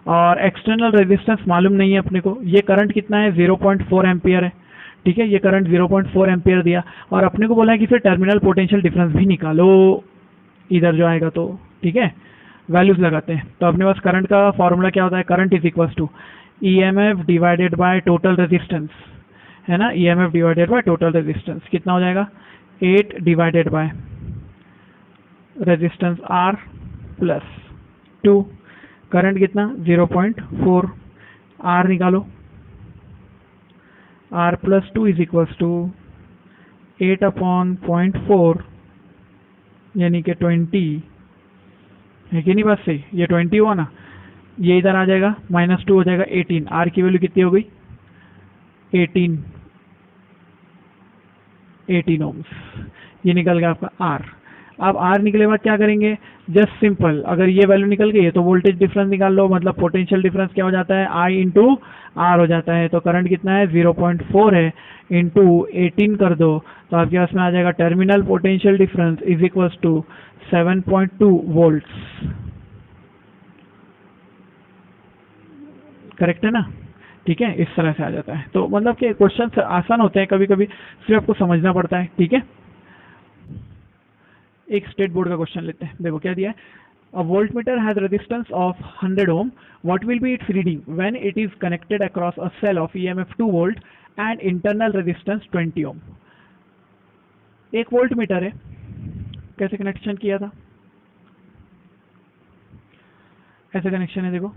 और एक्सटर्नल रेजिस्टेंस मालूम नहीं है अपने को, ये करंट कितना है 0.4 एम्पियर है, ठीक है, ये करंट 0.4 एम्पियर दिया, और अपने को बोला है कि फिर टर्मिनल पोटेंशियल डिफरेंस भी निकालो इधर जो आएगा, तो ठीक है वैल्यूज लगाते हैं। तो अपने पास करंट का फॉर्मूला क्या होता है, current is equal to EMF divided by total resistance, है ना, EMF divided by total resistance कितना हो जाएगा 8 divided by resistance R plus 2, current कितना 0.4, R निकालो, R plus 2 is equal to 8/0.4 यानी कि 20 है कि नहीं, बात सही, ये 20 हुआ ना, ये इधर आ जाएगा -2 हो जाएगा 18, R की वैल्यू कितनी हो गई 18 ओम्स, ये निकल गया आपका R। अब आर निकले बाद क्या करेंगे, जस्ट सिंपल, अगर ये वैल्यू निकल गई है तो वोल्टेज डिफरेंस निकाल लो, मतलब पोटेंशियल डिफरेंस क्या हो जाता है, आई इंटू आर हो जाता है। तो करंट कितना है, 0.4 है, इंटू 18 कर दो तो आपके पास में आ जाएगा terminal potential difference is equals to 7.2 volts. Correct है ना, ठीक है, इस तरह से आ जाता है। तो मतलब कि क्वेश्चन आसान होते हैं, कभी कभी सिर्फ आपको समझना पड़ता है, ठीक है। एक स्टेट बोर्ड का क्वेश्चन लेते हैं, देखो क्या दिया है, a voltmeter has resistance of 100 ohm, what will be its reading when it is connected across a cell of EMF 2 volt and internal resistance 20 ohm. एक वोल्टमीटर है, कैसे कनेक्शन किया था, ऐसे कनेक्शन है, देखो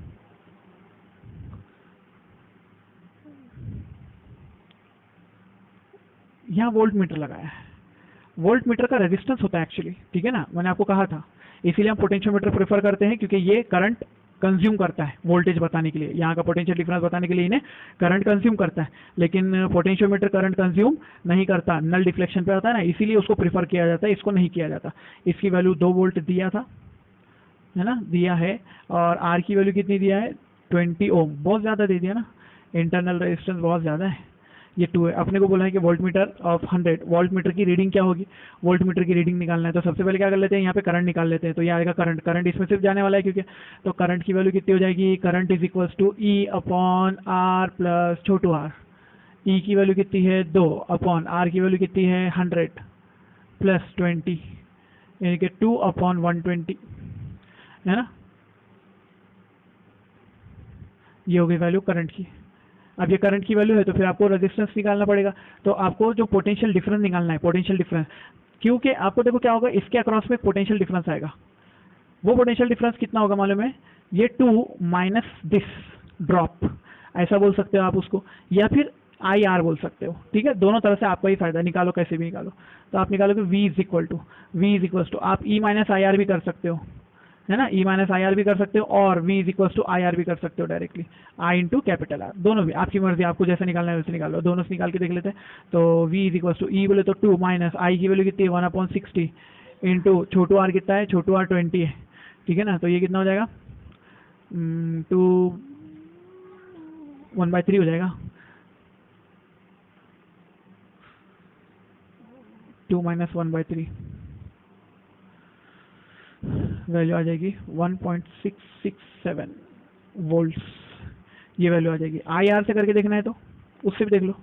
यहाँ वोल्ट मीटर लगाया है, वोल्ट मीटर का रेजिस्टेंस होता है एक्चुअली, ठीक है ना, मैंने आपको कहा था, इसीलिए हम पोटेंशियोमीटर प्रेफर करते हैं क्योंकि ये करंट कंज्यूम करता है वोल्टेज बताने के लिए, यहाँ का पोटेंशियल डिफरेंस बताने के लिए इन्हें करंट कंज्यूम करता है, लेकिन पोटेंशियोमीटर करंट कंज्यूम नहीं करता, नल डिफ्लेक्शन पे होता है ना, इसीलिए उसको प्रेफर किया जाता है, इसको नहीं किया जाता। इसकी वैल्यू 2 वोल्ट दिया था, है ना, दिया है, और आर की वैल्यू कितनी दिया है, 20 ओम, बहुत ज़्यादा दे दिया ना, इंटरनल रेजिस्टेंस बहुत ज़्यादा है, ये 2 है। अपने को बोला है कि volt meter of 100, volt meter की रीडिंग क्या होगी, वोल्ट मीटर की रीडिंग निकालना है, तो सबसे पहले क्या कर लेते हैं, यहाँ पे करंट निकाल लेते हैं, तो ये आएगा करंट, करंट इसमें सिर्फ जाने वाला है क्योंकि, तो करंट की वैल्यू कितनी हो जाएगी, current is equals to E upon R plus छोटू आर, ई की वैल्यू कितनी है 2 अपॉन आर की वैल्यू कितनी है 100 प्लस 20, यानी कि 2 अपॉन 120, है ना, ये हो गई वैल्यू करंट की। अब ये करंट की वैल्यू है तो फिर आपको रेजिस्टेंस निकालना पड़ेगा, तो आपको जो पोटेंशियल डिफरेंस निकालना है, पोटेंशियल डिफरेंस, क्योंकि आपको देखो क्या होगा, इसके अक्रॉस में पोटेंशियल डिफरेंस आएगा, वो पोटेंशियल डिफरेंस कितना होगा मालूम है, ये 2 माइनस दिस ड्रॉप, ऐसा बोल सकते हो आप उसको, या फिर आई आर बोल सकते हो, ठीक है, दोनों तरह से आपका ही फायदा, निकालो कैसे भी निकालो। तो आप निकालोगे v इज इक्वल टू आप ई माइनस आई आर भी कर सकते हो, है ना, ई माइनस आई आर भी कर सकते हो, और v is equal to I R भी कर सकते हो directly, I into capital R, दोनों भी आपकी मर्जी, आपको जैसे निकालना है वैसे निकाल लो, दोनों से निकाल के देख लेते हैं। तो v इज इक्वल टू ई बोले तो 2 माइनस आई की वैल्यू कितनी है 1/60 इंटू छोटू आर कितना है, छोटू आर 20 है, ठीक है ना, तो ये कितना हो जाएगा 1/3 हो जाएगा, 2 माइनस 1/3, वैल्यू आ जाएगी 1.667 वोल्ट्स, ये वैल्यू आ जाएगी। आई आर से करके देखना है तो उससे भी देख लो,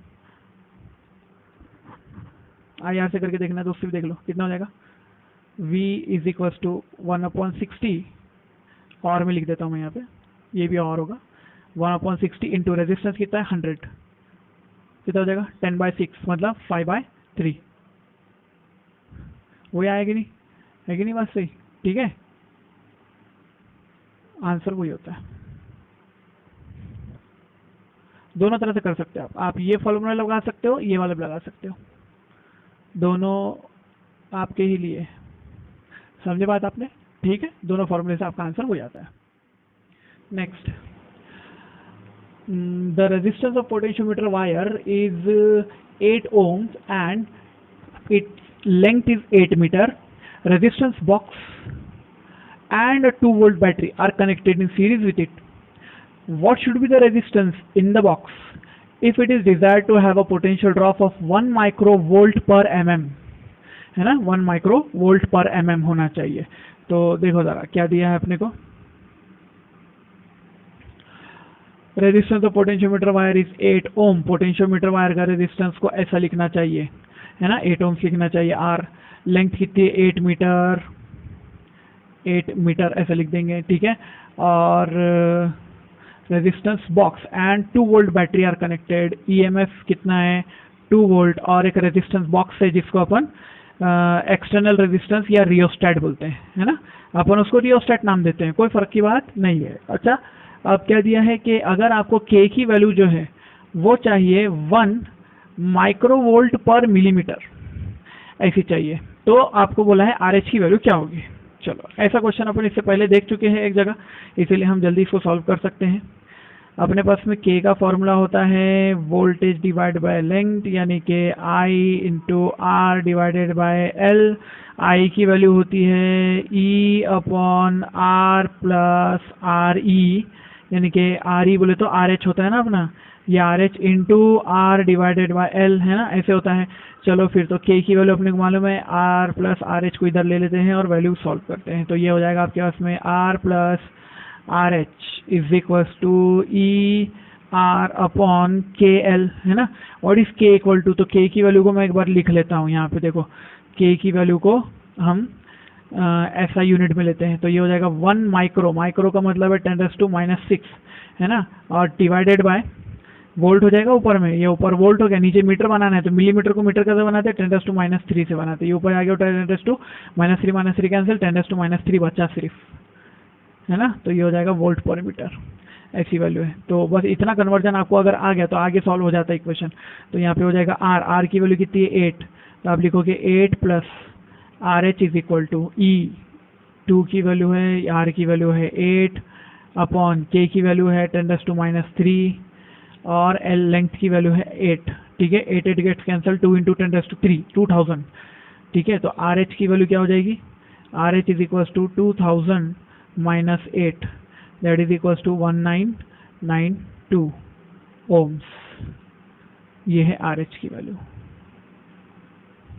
आई आर से करके देखना है तो उससे भी देख लो, कितना हो जाएगा, v इज इक्वल टू 1/60, और में लिख देता हूँ मैं यहाँ पे, ये भी और होगा, 1/60 इंटू रेजिस्टेंस कितना है 100, कितना हो जाएगा 10/6, मतलब 5/3, वही आएगी नहीं, है कि नहीं, बात सही, ठीक है, आंसर वही होता है। दोनों तरह से कर सकते हो आप ये फॉर्मूला लगा सकते हो, ये वाला भी लगा सकते हो, दोनों आपके ही लिए, समझे बात आपने, ठीक है, दोनों फॉर्मूले से आपका आंसर हो जाता है। Next, the resistance of potentiometer wire is 8 ohms and its length is 8 meter. Resistance box and a 2 volt battery are connected in series with it. What should be the resistance in the box if it is desired to have a potential drop of 1 microvolt per mm, है ना, 1 microvolt per mm होना चाहिए। तो देखो जरा क्या दिया है अपने को, resistance of potentiometer wire is 8 ohm, potentiometer wire का रेजिस्टेंस को ऐसा लिखना चाहिए, है ना, 8 ओम्स लिखना चाहिए, आर लेंथ कितनी है 8 मीटर, 8 मीटर ऐसा लिख देंगे, ठीक है, और resistance box and 2 volt battery are connected, EMF कितना है 2 वोल्ट, और एक रेजिस्टेंस बॉक्स है जिसको अपन एक्सटर्नल रेजिस्टेंस या रियोस्टैट बोलते हैं, है ना, अपन उसको रियोस्टैट नाम देते हैं, कोई फर्क की बात नहीं है। अच्छा, अब क्या दिया है कि अगर आपको K की वैल्यू जो है वो चाहिए 1 माइक्रोवोल्ट पर मिलीमीटर, ऐसी चाहिए, तो आपको बोला है RH की वैल्यू क्या होगी। चलो, ऐसा क्वेश्चन अपन इससे पहले देख चुके हैं एक जगह, इसीलिए हम जल्दी इसको सॉल्व कर सकते हैं। अपने पास में K का फॉर्मूला होता है वोल्टेज डिवाइड बाय लेंथ, यानी कि I into R divided by L। I की वैल्यू होती है E upon R plus R E, यानी कि आर ई बोले तो आर एच होता है ना अपना, ये R H into R divided by L है ना, ऐसे होता है। चलो फिर तो K की वैल्यू अपने को मालूम है, आर प्लस आर एच को इधर ले लेते हैं और वैल्यू सॉल्व करते हैं। तो ये हो जाएगा आपके पास में R plus R H is equals to E R upon K L, है ना। और इस K इक्वल टू, तो K की वैल्यू को मैं एक बार लिख लेता हूँ यहाँ पे, देखो K की वैल्यू को हम ऐसा यूनिट में लेते हैं, तो ये हो जाएगा 1 माइक्रो, माइक्रो का मतलब है 10⁻⁶, है ना, और डिवाइडेड बाय वोल्ट हो जाएगा ऊपर में, ये ऊपर वोल्ट हो गया, नीचे मीटर बनाना है तो मिलीमीटर को मीटर कैसे बनाते हैं 10⁻³ से बनाते हैं, ये ऊपर आ गया 10⁻³ कैंसिल, 10⁻³ बचा सिर्फ, है ना, तो ये हो जाएगा वोल्ट पर मीटर, ऐसी वैल्यू है। तो बस इतना कन्वर्जन आपको अगर आ गया तो आगे सॉल्व हो जाता है इक्वेशन। तो यहाँ पे हो जाएगा आर, आर की वैल्यू कितनी है 8, तो आप लिखोगे 8 plus R H is equal to E, 2 की वैल्यू है, आर की वैल्यू है 8 अपॉन के की वैल्यू है 10⁻³ और एल लेंथ की वैल्यू है 8, ठीक है, 8 गेट्स कैंसल, 2 इंटू 10⁻³ 2000, ठीक है। तो आर एच की वैल्यू क्या हो जाएगी, R H is equal to 2000 minus 8, that is equal to 1992 ohms, ये है आर एच की वैल्यू,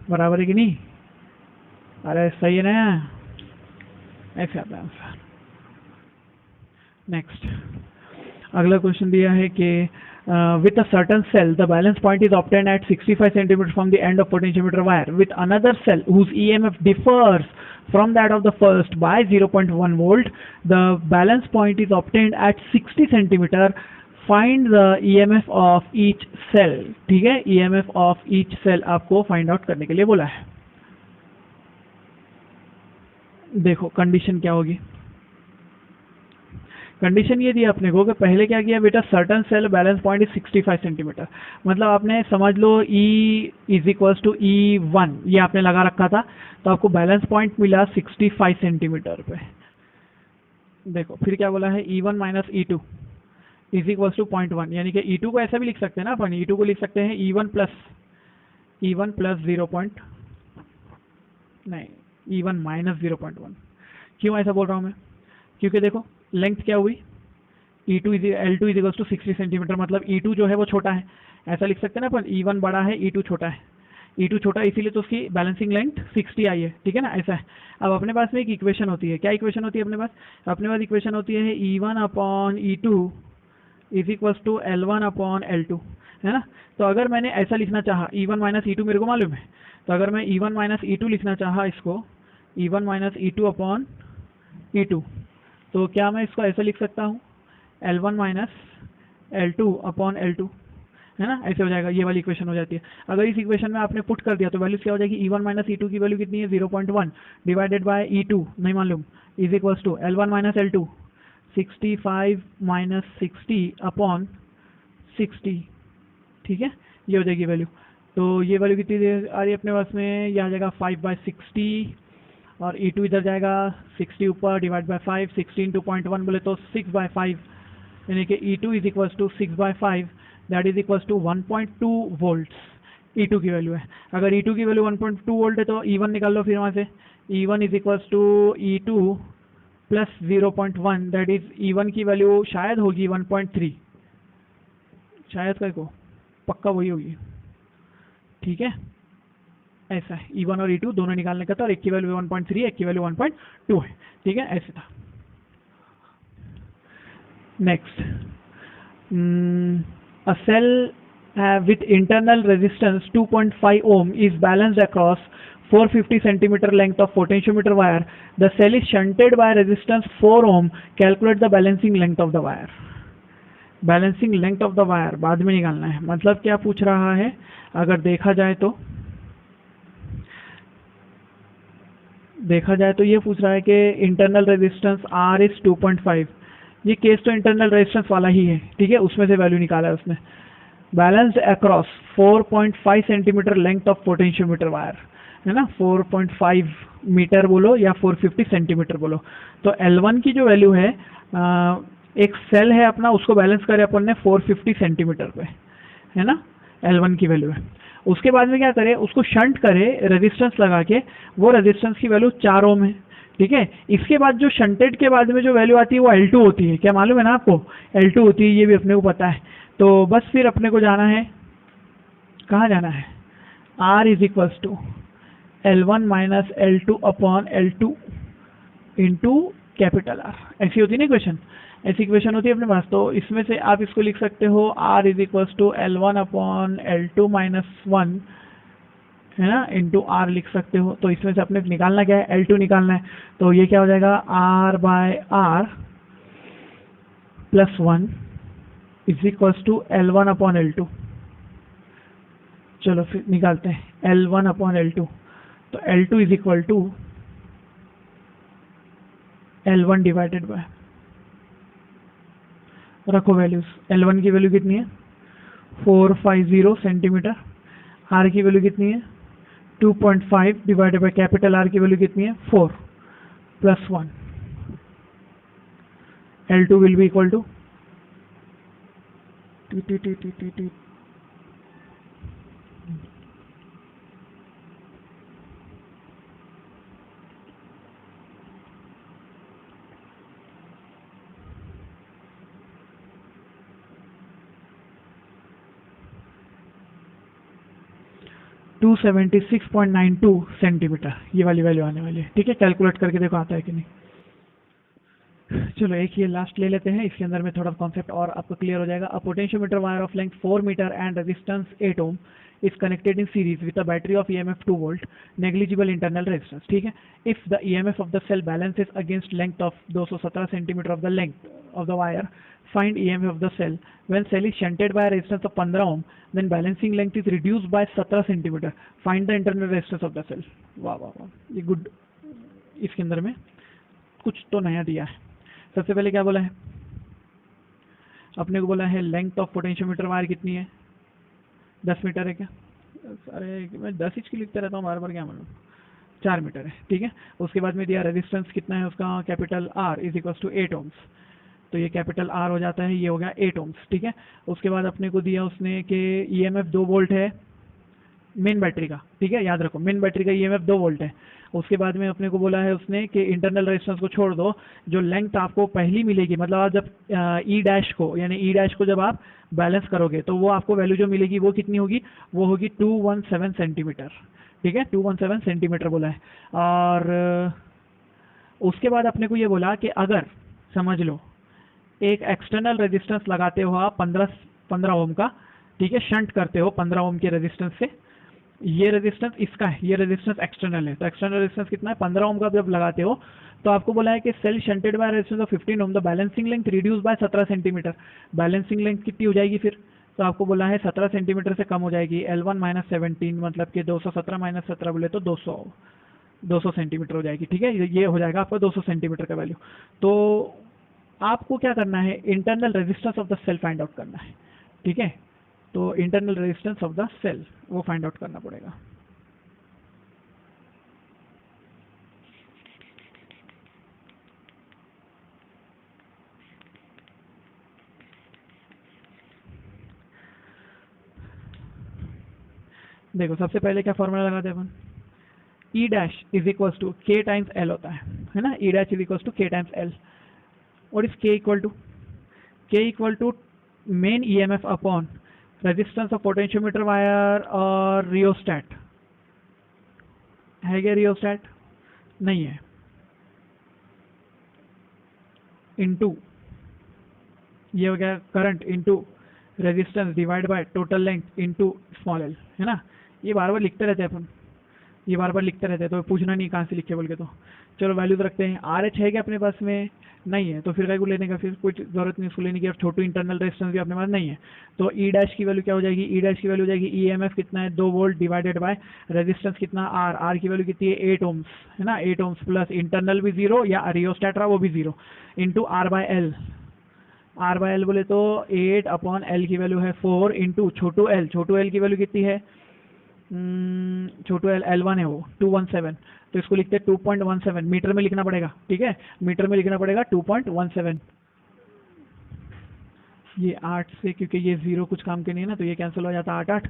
बराबर है कि नहीं, अरे सही है ना, ऐसे आता है आंसर। नेक्स्ट अगला क्वेश्चन दिया है कि with a certain cell the balance point is obtained at 65 cm from the end of potentiometer wire with another cell whose EMF differs from that of the first by 0.1 volt, the balance point is obtained at 60 cm, find the EMF of each cell, ठीक है, EMF of each cell आपको find out करने के लिए बोला है। देखो condition क्या होगी, कंडीशन ये दी अपने को कि पहले क्या किया बेटा, certain cell balance point is 65 centimetre, मतलब आपने समझ लो E is equals to E1 ये आपने लगा रखा था, तो आपको बैलेंस पॉइंट मिला 65 सेंटीमीटर पे। देखो फिर क्या बोला है, E1 minus E2 is equals to 0.1, यानी कि E2 को ऐसा भी लिख सकते हैं ना अपन, E2 को लिख सकते हैं E1 प्लस 0.1। क्यों ऐसा बोल रहा हूँ मैं, क्योंकि देखो लेंथ क्या हुई, L2 is equals to 60 centimetre, मतलब E2 जो है वो छोटा है, ऐसा लिख सकते हैं ना अपन, E1 बड़ा है E2 छोटा है, E2 छोटा है इसीलिए तो उसकी बैलेंसिंग लेंथ 60 आई है, ठीक है ना, ऐसा है। अब अपने पास में एक इक्वेशन होती है, क्या इक्वेशन होती है अपने पास इक्वेशन होती है E1 upon E2 is equals to L1 upon L2, है ना। तो अगर मैंने ऐसा लिखना चाहा, E1 माइनस E2 मेरे को मालूम है, तो अगर मैं E1 माइनस E2 लिखना चाहा इसको, E1 minus E2 upon E2, तो क्या मैं इसको ऐसा लिख सकता हूँ L1 minus L2 upon L2, है ना, ऐसे हो जाएगा, ये वाली इक्वेशन हो जाती है। अगर इस इक्वेशन में आपने पुट कर दिया तो वैल्यूज क्या हो जाएगी, E1 माइनस E2 की वैल्यू कितनी है 0.1 डिवाइडेड बाय E2 नहीं मालूम, is equals to L1 minus L2 65 minus 60 upon 60, ठीक है, ये हो जाएगी वैल्यू। तो ये वैल्यू कितनी आ रही है अपने पास में, ये आ जाएगा 5/60 और E2 इधर जाएगा 60 ऊपर डिवाइड बाय 5, 16 इंटू 0.1 बोले तो 6/5, यानी कि E2 is equals to 6/5, that is equals to 1.2 volts E2 की वैल्यू है। अगर E2 की वैल्यू 1.2 वोल्ट है तो E1 निकाल लो फिर वहाँ से, E1 is equals to E2 plus 0.1, that is E1 की वैल्यू शायद होगी 1.3, शायद का को पक्का वही होगी, ठीक है, ऐसा है। E1 और E2 दोनों निकालने का था और एक की वैल्यू 1.3 एक की वैल्यू 1.2 है, ठीक है, ऐसे था। Next, a cell with internal resistance 2.5 ohm is balanced across 450 centimeter length of potentiometer wire. The cell is shunted by resistance 4 ohm. Calculate the balancing length of the wire. Balancing length of the wire बाद में निकालना है, मतलब क्या पूछ रहा है, अगर देखा जाए तो ये पूछ रहा है कि इंटरनल रेजिस्टेंस R इज 2.5, ये केस तो इंटरनल रेजिस्टेंस वाला ही है, ठीक है, उसमें से वैल्यू निकाला है उसने। Balanced across 4.5 centimetre length of potentiometer wire, है ना, 4.5 मीटर बोलो या 450 सेंटीमीटर बोलो। तो L1 की जो वैल्यू है एक सेल है अपना, उसको बैलेंस करे अपन ने 450 सेंटीमीटर पे, है ना, L1 की वैल्यू है। उसके बाद में क्या करे, उसको शंट करे रेजिस्टेंस लगा के, वो रेजिस्टेंस की वैल्यू 4 ओम है, ठीक है। इसके बाद जो शंटेड के बाद में जो वैल्यू आती है वो L2 होती है, क्या मालूम है ना आपको, L2 होती है, ये भी अपने को पता है। तो बस फिर अपने को जाना है, कहाँ जाना है, R is equals to L1 minus L2 upon L2 into capital R। ऐसी होती है ना क्वेश्चन, ऐसी इक्वेशन होती है अपने पास। तो इसमें से आप इसको लिख सकते हो R is equals to L1 upon L2 minus 1, है ना, इंटू R लिख सकते हो। तो इसमें से अपने निकालना क्या है, L2 निकालना है। तो ये क्या हो जाएगा, R by R plus 1 is equals to L1 upon L2। चलो फिर निकालते हैं L1 अपॉन L2। तो L2 is equal to L1 divided by, रखो वैल्यूज, L1 की वैल्यू कितनी है 450 सेंटीमीटर, R की वैल्यू कितनी है 2.5 डिवाइडेड बाय कैपिटल R की वैल्यू कितनी है 4 plus 1, L2 will be equal to 276.92 centimetre, ये वाली वैल्यू आने वाली है, ठीक है। कैलकुलेट करके देखो आता है कि नहीं। चलो एक ये लास्ट ले लेते हैं, इसके अंदर में थोड़ा कॉन्सेप्ट और आपको क्लियर हो जाएगा। A potentiometer wire of length 4 metre and resistance 8 ohm is connected in series with a battery of EMF 2 volt, negligible internal resistance, ठीक है। If the EMF of the cell balances against length of 217 centimeter of the length of the wire, find EMF of the cell when cell is shunted by a resistance of 15 ohm, then balancing length is reduced by 17 centimeter, find the internal resistance of the cell। वाह वाह वाह, ये good. इसके अंदर में कुछ तो नया दिया है। सबसे पहले क्या बोला है अपने को, बोला है लेंथ ऑफ पोटेंशियोमीटर वायर कितनी है 10 मीटर है क्या, अरे मैं 10 इंच की लिखता रहता हूँ बार बार, क्या मालूम, 4 मीटर है, ठीक है। उसके बाद में दिया रेजिस्टेंस कितना है उसका, capital R is equal to 8 ohms. तो ये कैपिटल R हो जाता है, ये हो गया 8 ओम्स, ठीक है। उसके बाद अपने को दिया उसने कि EMF 2 वोल्ट है मेन बैटरी का, ठीक है, याद रखो मेन बैटरी का EMF 2 वोल्ट है। उसके बाद में अपने को बोला है उसने कि इंटरनल रेजिस्टेंस को छोड़ दो, जो लेंथ आपको पहली मिलेगी, मतलब आप जब ई डैश को, यानी ई डैश को जब आप बैलेंस करोगे तो वो आपको वैल्यू जो मिलेगी वो कितनी होगी, वो होगी 217 सेंटीमीटर, ठीक है, 217 सेंटीमीटर बोला है। और उसके बाद अपने को ये बोला कि अगर समझ लो एक एक्सटर्नल रेजिस्टेंस लगाते हो आप 15 ओम का, ठीक है, शंट करते हो 15 ओम के रेजिस्टेंस से, ये रेजिस्टेंस इसका है, ये रेजिस्टेंस एक्सटर्नल है, तो एक्सटर्नल रेजिस्टेंस कितना है 15 ओम का जब लगाते हो तो आपको बोला है कि cell shunted by resistance of 15 ohm, the balancing length reduce by 17 centimetre. Balancing length कितनी हो जाएगी फिर, तो आपको बोला है 17 सेंटीमीटर से कम हो जाएगी, L1 माइनस 17, मतलब कि 217 माइनस 17 बोले तो 200 सेंटीमीटर हो जाएगी, ठीक है। ये हो जाएगा आपका 200 सेंटीमीटर का वैल्यू। तो आपको क्या करना है, internal resistance of the cell find out करना है, ठीक है। तो internal resistance of the cell वो फाइंड आउट करना पड़ेगा। देखो सबसे पहले क्या फॉर्मूला लगाते हैं अपन, E dash is equals to K times L होता है ना, E dash is equals to K times L. What is K equal to, K equal to main EMF upon resistance of potentiometer wire और rheostat, है क्या rheostat, नहीं है, into ये हो गया current into resistance divide by total length into small L, है ना। ये बार बार लिखते रहते हैं अपन, ये बार बार लिखते रहते हैं, तो पूछना नहीं कहाँ से लिखे बोल के। तो चलो वैल्यूज रखते हैं। आर एच है क्या अपने पास में, नहीं है, तो फिर क्या को लेने का, फिर कुछ जरूरत नहीं उसको लेने की। और छोटू इंटरनल रेजिस्टेंस भी अपने पास नहीं है, तो ई डैश की वैल्यू क्या हो जाएगी, ई डैश की वैल्यू हो जाएगी ई एम एफ कितना है 2 वोल्ट डिवाइडेड बाय रेजिस्टेंस कितना आर, आर की वैल्यू कितनी है 8 ओम्स, है ना, 8 ओम्स प्लस इंटरनल भी 0 या रियोस्टैट रहा वो भी 0 into R by L. R by L बोले तो 8 अपॉन एल की वैल्यू है 4 इंटू छोटू एल, छोटू एल की वैल्यू कितनी है, छोटू एल L1 है वो 217, तो इसको लिखते हैं 2.17, मीटर में लिखना पड़ेगा, ठीक है, मीटर में लिखना पड़ेगा 2.17, ये 8 से, क्योंकि ये 0 कुछ काम के नहीं है ना, तो ये कैंसिल हो जाता है 8 8,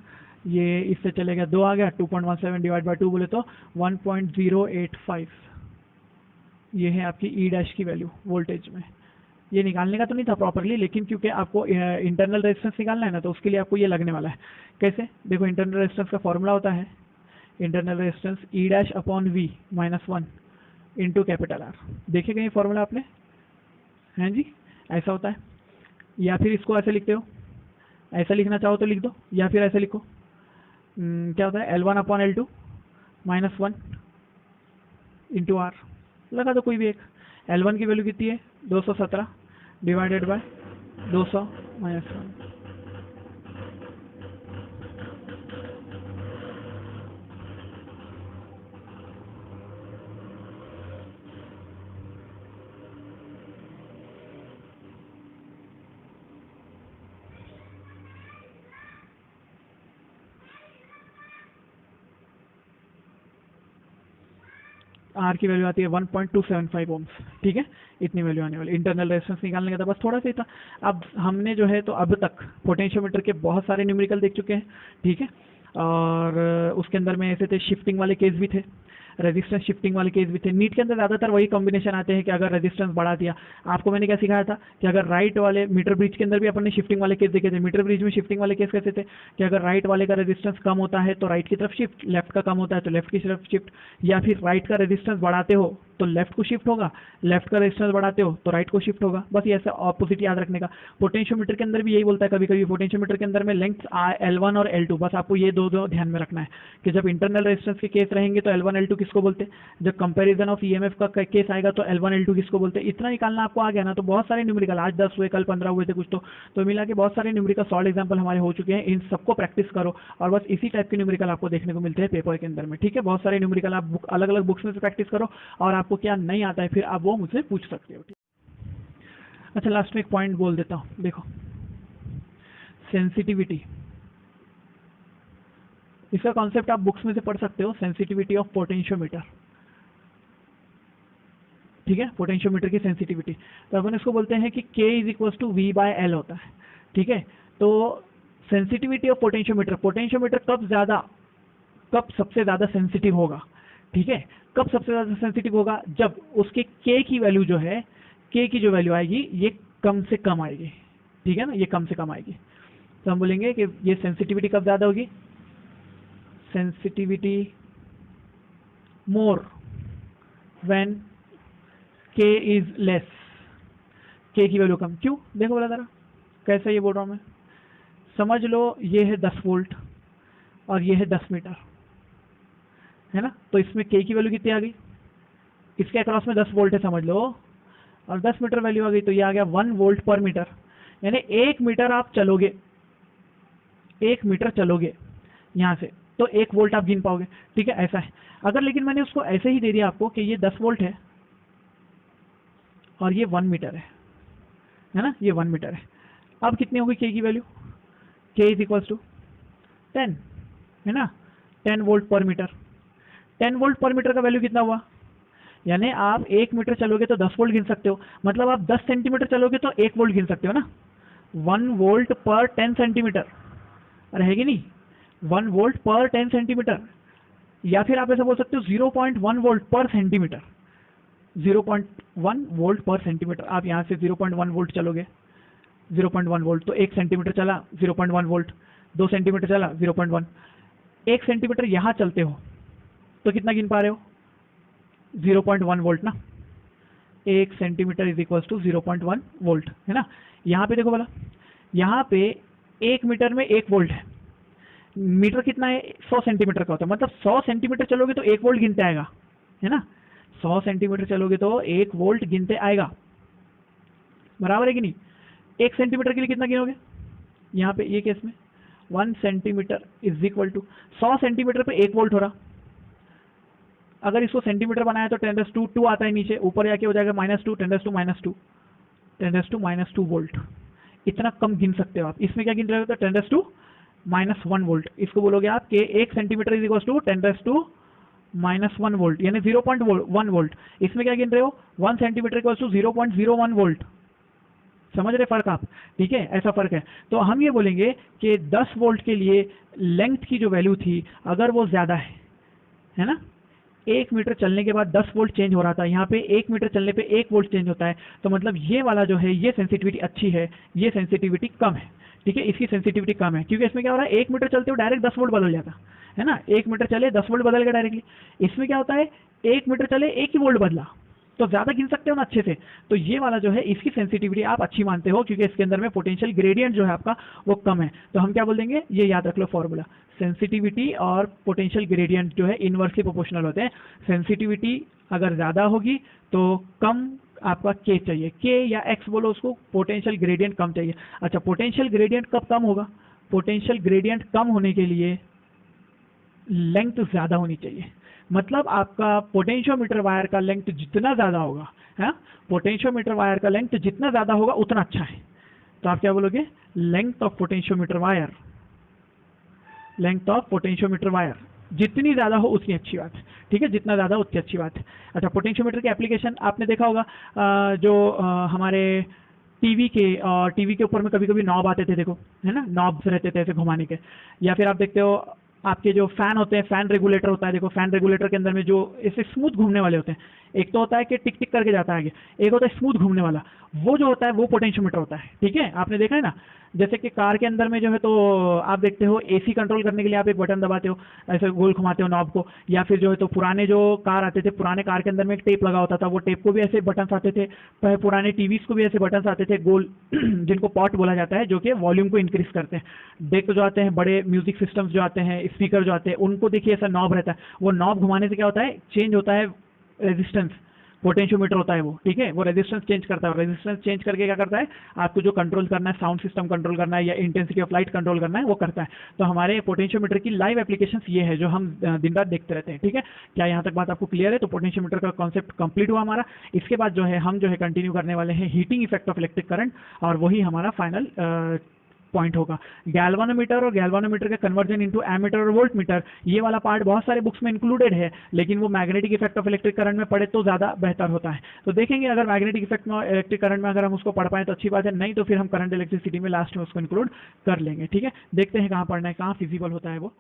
ये इससे चले गया 2 आ गया, 2.17 डिवाइड बाई 2 बोले तो 1.085, ये है आपकी ई डैश की वैल्यू वोल्टेज में। ये निकालने का तो नहीं था प्रॉपरली, लेकिन क्योंकि आपको इंटरनल रेजिस्टेंस निकालना है ना, तो उसके लिए आपको ये लगने वाला है। कैसे? देखो, इंटरनल रेजिस्टेंस का फॉर्मूला होता है internal resistance E dash upon V minus 1 into capital R. देखे कहीं फॉर्मूला आपने? हैं जी, ऐसा होता है। या फिर इसको ऐसे लिखते हो, ऐसा लिखना चाहो तो लिख दो, या फिर ऐसे लिखो, क्या होता है L1 upon L2 minus 1 into are, लगा दो कोई भी एक। L1 की वैल्यू कितनी है 217 डिवाइडेड बाय 200 माइनस 1। आर की वैल्यू आती है 1.275 ओम्स। ठीक है, इतनी वैल्यू आने वाली। इंटरनल रेजिस्टेंस निकालने का था, बस थोड़ा सा ही था। अब हमने जो है तो अब तक पोटेंशियोमीटर के बहुत सारे न्यूमेरिकल देख चुके हैं। ठीक है, और उसके अंदर में ऐसे थे शिफ्टिंग वाले केस भी थे, रेजिस्टेंस शिफ्टिंग वाले केस भी थे। नीट के अंदर ज़्यादातर वही कॉम्बिनेशन आते हैं कि अगर रेजिस्टेंस बढ़ा दिया, आपको मैंने क्या सिखाया था कि अगर राइट वाले मीटर ब्रिज के अंदर भी अपन ने शिफ्टिंग वाले केस देखे थे। मीटर ब्रिज में शिफ्टिंग वाले केस कैसे थे कि अगर राइट वाले का रेजिस्टेंस कम होता है तो राइट की तरफ शिफ्ट, लेफ्ट का कम होता है तो लेफ्ट की तरफ शिफ्ट, या फिर राइट का रेजिस्टेंस बढ़ाते हो तो लेफ्ट को शिफ्ट होगा, लेफ्ट का रेजिस्टेंस बढ़ाते हो तो राइट को शिफ्ट होगा। बस ये ऐसे ऑपोजिट याद रखने का। पोटेंशियोमीटर के अंदर भी यही बोलता है कभी कभी, पोटेंशियोमीटर के अंदर में लेंथ L1 और L2, बस आपको ये दो ध्यान में रखना है कि जब इंटरनल रेजिस्टेंस के केस रहेंगे तो L1 L2 किसको बोलते हैं, जब कंपैरिजन ऑफ ईएमएफ का केस आएगा तो L1 L2 किसको बोलते हैं। इतना निकालना आपको आ गया ना, तो बहुत सारे न्यूमेरिकल, आज 10 हुए, कल 15 हुए थे कुछ, तो मिला के बहुत सारे न्यूमेरिकल सॉल्व एग्जाम्पल हमारे हो चुके हैं। इन सबको प्रैक्टिस करो, और बस इसी टाइप के न्यूमेरिकल आपको देखने को मिलते हैं पेपर के अंदर में। ठीक है, बहुत सारे न्यूमेरिकल आप अलग अलग बुक्स में से प्रैक्टिस करो, और आपको क्या नहीं आता है फिर आप वो मुझसे पूछ सकते हो। अच्छा, लास्ट में एक पॉइंट बोल देता हूं, देखो, सेंसिटिविटी, इसका कॉन्सेप्ट आप बुक्स में से पढ़ सकते हो, सेंसिटिविटी ऑफ पोटेंशियोमीटर। ठीक है, पोटेंशियोमीटर की सेंसिटिविटी, तो अपन इसको बोलते हैं कि K is equal to V by L होता है। ठीक है, तो सेंसिटिविटी ऑफ पोटेंशियोमीटर, पोटेंशियोमीटर कब सबसे ज्यादा सेंसिटिव होगा। ठीक है, कब सबसे ज्यादा सेंसिटिव होगा, जब उसके K की वैल्यू जो है, K की जो वैल्यू आएगी ये कम से कम आएगी। ठीक है ना, ये कम से कम आएगी, तो हम बोलेंगे कि ये सेंसिटिविटी कब ज्यादा होगी, sensitivity more when K is less, K की वैल्यू कम। क्यों? देखो बोला जरा, कैसे ये बोल रहा हूं मैं, समझ लो ये है 10 वोल्ट और ये है 10 मीटर, है ना, तो इसमें K की वैल्यू कितनी आ गई, इसके अक्रॉस में 10 वोल्ट है समझ लो, और 10 मीटर वैल्यू आ गई, तो ये आ गया 1 वोल्ट पर मीटर। यानी 1 मीटर आप चलोगे, 1 मीटर चलोगे यहां से, तो 1 वोल्ट आप गिन पाओगे। ठीक है, ऐसा है। अगर लेकिन मैंने उसको ऐसे ही दे दिया आपको कि ये 10 वोल्ट है और ये 1 मीटर है ना, ये 1 मीटर है, अब कितनी होगी K की value, K is equal to 10, है ना, 10 volt per metre. 10 volt per metre का वैल्यू कितना हुआ, यानी आप 1 मीटर चलोगे तो 10 वोल्ट गिन सकते हो, मतलब आप 10 सेंटीमीटर चलोगे तो 1 वोल्ट गिन सकते हो ना, 1 वोल्ट पर 10 सेंटीमीटर, रहेगी नहीं, 1 वोल्ट पर 10 सेंटीमीटर, या फिर आप ऐसा बोल सकते हो 0.1 वोल्ट पर सेंटीमीटर, 0.1 वोल्ट पर सेंटीमीटर। आप यहाँ से 0.1 वोल्ट चलोगे, 0.1 वोल्ट, तो 1 सेंटीमीटर चला 0.1 वोल्ट, 2 सेंटीमीटर चला 0.1, 1 सेंटीमीटर यहाँ चलते हो तो कितना गिन पा रहे हो, 0.1 वोल्ट ना, 1 centimetre is equal to 0.1 volt, है ना। यहाँ पे देखो बोला, यहाँ पे 1 मीटर में 1 वोल्ट है, मीटर कितना है 100 सेंटीमीटर का होता है, मतलब 100 सेंटीमीटर चलोगे तो 1 वोल्ट गिनते आएगा, है ना, 100 सेंटीमीटर चलोगे तो 1 वोल्ट गिनते आएगा, बराबर है कि नहीं। 1 सेंटीमीटर के लिए कितना गिनोगे, यहाँ पे ये केस में 1 centimetre is equal to 100 centimetre पे 1 वोल्ट हो रहा, अगर इसको सेंटीमीटर बनाया तो 10⁻²² आता है नीचे, ऊपर जाके हो जाएगा -2, 10⁻², 10⁻² वोल्ट। इतना कम गिन सकते हो आप, इसमें क्या गिन रहे हो, तो 10⁻1 वोल्ट, इसको बोलोगे आप कि 1 centimetre is equal to 10⁻1 volt, यानी 0.1 वोल्ट। इसमें क्या गिन रहे हो, 1 सेंटीमीटर इक्वल टू 0.01 वोल्ट, समझ रहे फर्क आप? ठीक है, ऐसा फर्क है। तो हम ये बोलेंगे कि 10 वोल्ट के लिए लेंथ की जो वैल्यू थी अगर वो ज़्यादा है ना, 1 मीटर चलने के बाद 10 वोल्ट चेंज हो रहा था, यहाँ पे 1 मीटर चलने पे 1 वोल्ट चेंज होता है, तो मतलब ये वाला जो है ये सेंसिटिविटी अच्छी है, ये सेंसिटिविटी कम है। ठीक है, इसकी सेंसिटिविटी कम है क्योंकि इसमें क्या हो रहा है, 1 मीटर चलते हो डायरेक्ट 10 वोल्ट बदल जाता है ना, 1 मीटर चले 10 वोल्ट बदल गया डायरेक्टली। इसमें क्या होता है, 1 मीटर चले 1 ही वोल्ट बदला, तो ज़्यादा गिन सकते हो ना अच्छे से। तो ये वाला जो है इसकी सेंसिटिविटी आप अच्छी मानते हो क्योंकि इसके अंदर में पोटेंशियल ग्रेडियंट जो है आपका वो कम है। तो हम क्या बोल देंगे, ये याद रख लो फॉर्मूला, सेंसिटिविटी और पोटेंशियल ग्रेडियंट जो है इनवर्सली प्रोपोर्शनल होते हैं। सेंसिटिविटी अगर ज़्यादा होगी तो कम आपका के चाहिए, के या एक्स बोलो उसको, पोटेंशियल ग्रेडियंट कम चाहिए। अच्छा, पोटेंशियल ग्रेडियंट कब कम होगा, पोटेंशियल ग्रेडियंट कम होने के लिए लेंथ ज़्यादा होनी चाहिए। मतलब आपका पोटेंशियोमीटर वायर का लेंथ जितना ज़्यादा होगा, है, पोटेंशियोमीटर वायर का लेंथ जितना ज़्यादा होगा उतना अच्छा है। तो आप क्या बोलोगे, length of potentiometer wire, length of potentiometer wire जितनी ज़्यादा हो उतनी अच्छी बात है। ठीक है, जितना ज़्यादा उतनी अच्छी बात है। अच्छा, पोटेंशियोमीटर की एप्लीकेशन आपने देखा होगा, हमारे टीवी के ऊपर में कभी कभी नॉब आते थे, देखो है ना, नॉब्स रहते थे ऐसे घुमाने के। या फिर आप देखते हो आपके जो फैन होते हैं, फैन रेगुलेटर होता है, देखो फैन रेगुलेटर के अंदर में जो ऐसे स्मूथ घूमने वाले होते हैं, एक तो होता है कि टिक टिक करके जाता है आगे, एक होता है स्मूथ घूमने वाला, वो जो होता है वो पोटेंशियोमीटर होता है। ठीक है, आपने देखा है ना, जैसे कि कार के अंदर में जो है तो आप देखते हो एसी कंट्रोल करने के लिए आप एक बटन दबाते हो, ऐसे गोल घुमाते हो नॉब को, या फिर जो है तो पुराने जो कार आते थे, पुराने कार के अंदर में एक टेप लगा होता था, वो टेप को भी ऐसे बटन आते थे, पुराने टीवीज को भी ऐसे बटन आते थे गोल जिनको पॉट बोला जाता है, जो कि वॉल्यूम को इंक्रीज करते हैं। डेक जो आते हैं, बड़े म्यूजिक सिस्टम्स जो आते हैं, स्पीकर जो आते हैं, उनको देखिए ऐसा नॉब रहता है, वो नॉब घुमाने से क्या होता है, चेंज होता है रेजिस्टेंस, पोटेंशियोमीटर होता है वो। ठीक है, वो रेजिस्टेंस चेंज करता है, रेजिस्टेंस चेंज करके क्या करता है, आपको जो कंट्रोल करना है, साउंड सिस्टम कंट्रोल करना है या इंटेंसिटी ऑफ लाइट कंट्रोल करना है वो करता है। तो हमारे पोटेंशियोमीटर की लाइव एप्लीकेशंस ये है जो हम दिन रात देखते रहते हैं। ठीक है, क्या यहाँ तक बात आपको क्लियर है? तो पोटेंशियोमीटर का कॉन्सेप्ट कंप्लीट हुआ हमारा। इसके बाद जो है हम जो है कंटिन्यू करने वाले हैं heating effect of electric current, और वही हमारा फाइनल पॉइंट होगा। गैल्वानोमीटर और गैल्वानोमीटर का कन्वर्जन इनटू एमीटर और वोल्ट मीटर, ये वाला पार्ट बहुत सारे बुक्स में इंक्लूडेड है, लेकिन वो magnetic effect of electric current में पढ़े तो ज़्यादा बेहतर होता है। तो देखेंगे अगर मैग्नेटिक इफेक्ट में इलेक्ट्रिक करंट में अगर हम उसको पढ़ पाए तो अच्छी बात है, नहीं तो फिर हम करंट इलेक्ट्रिसिटी में लास्ट में उसको इंक्लूड कर लेंगे। ठीक है, देखते हैं कहाँ पढ़ना है, कहाँ फिजिबल होता है वो।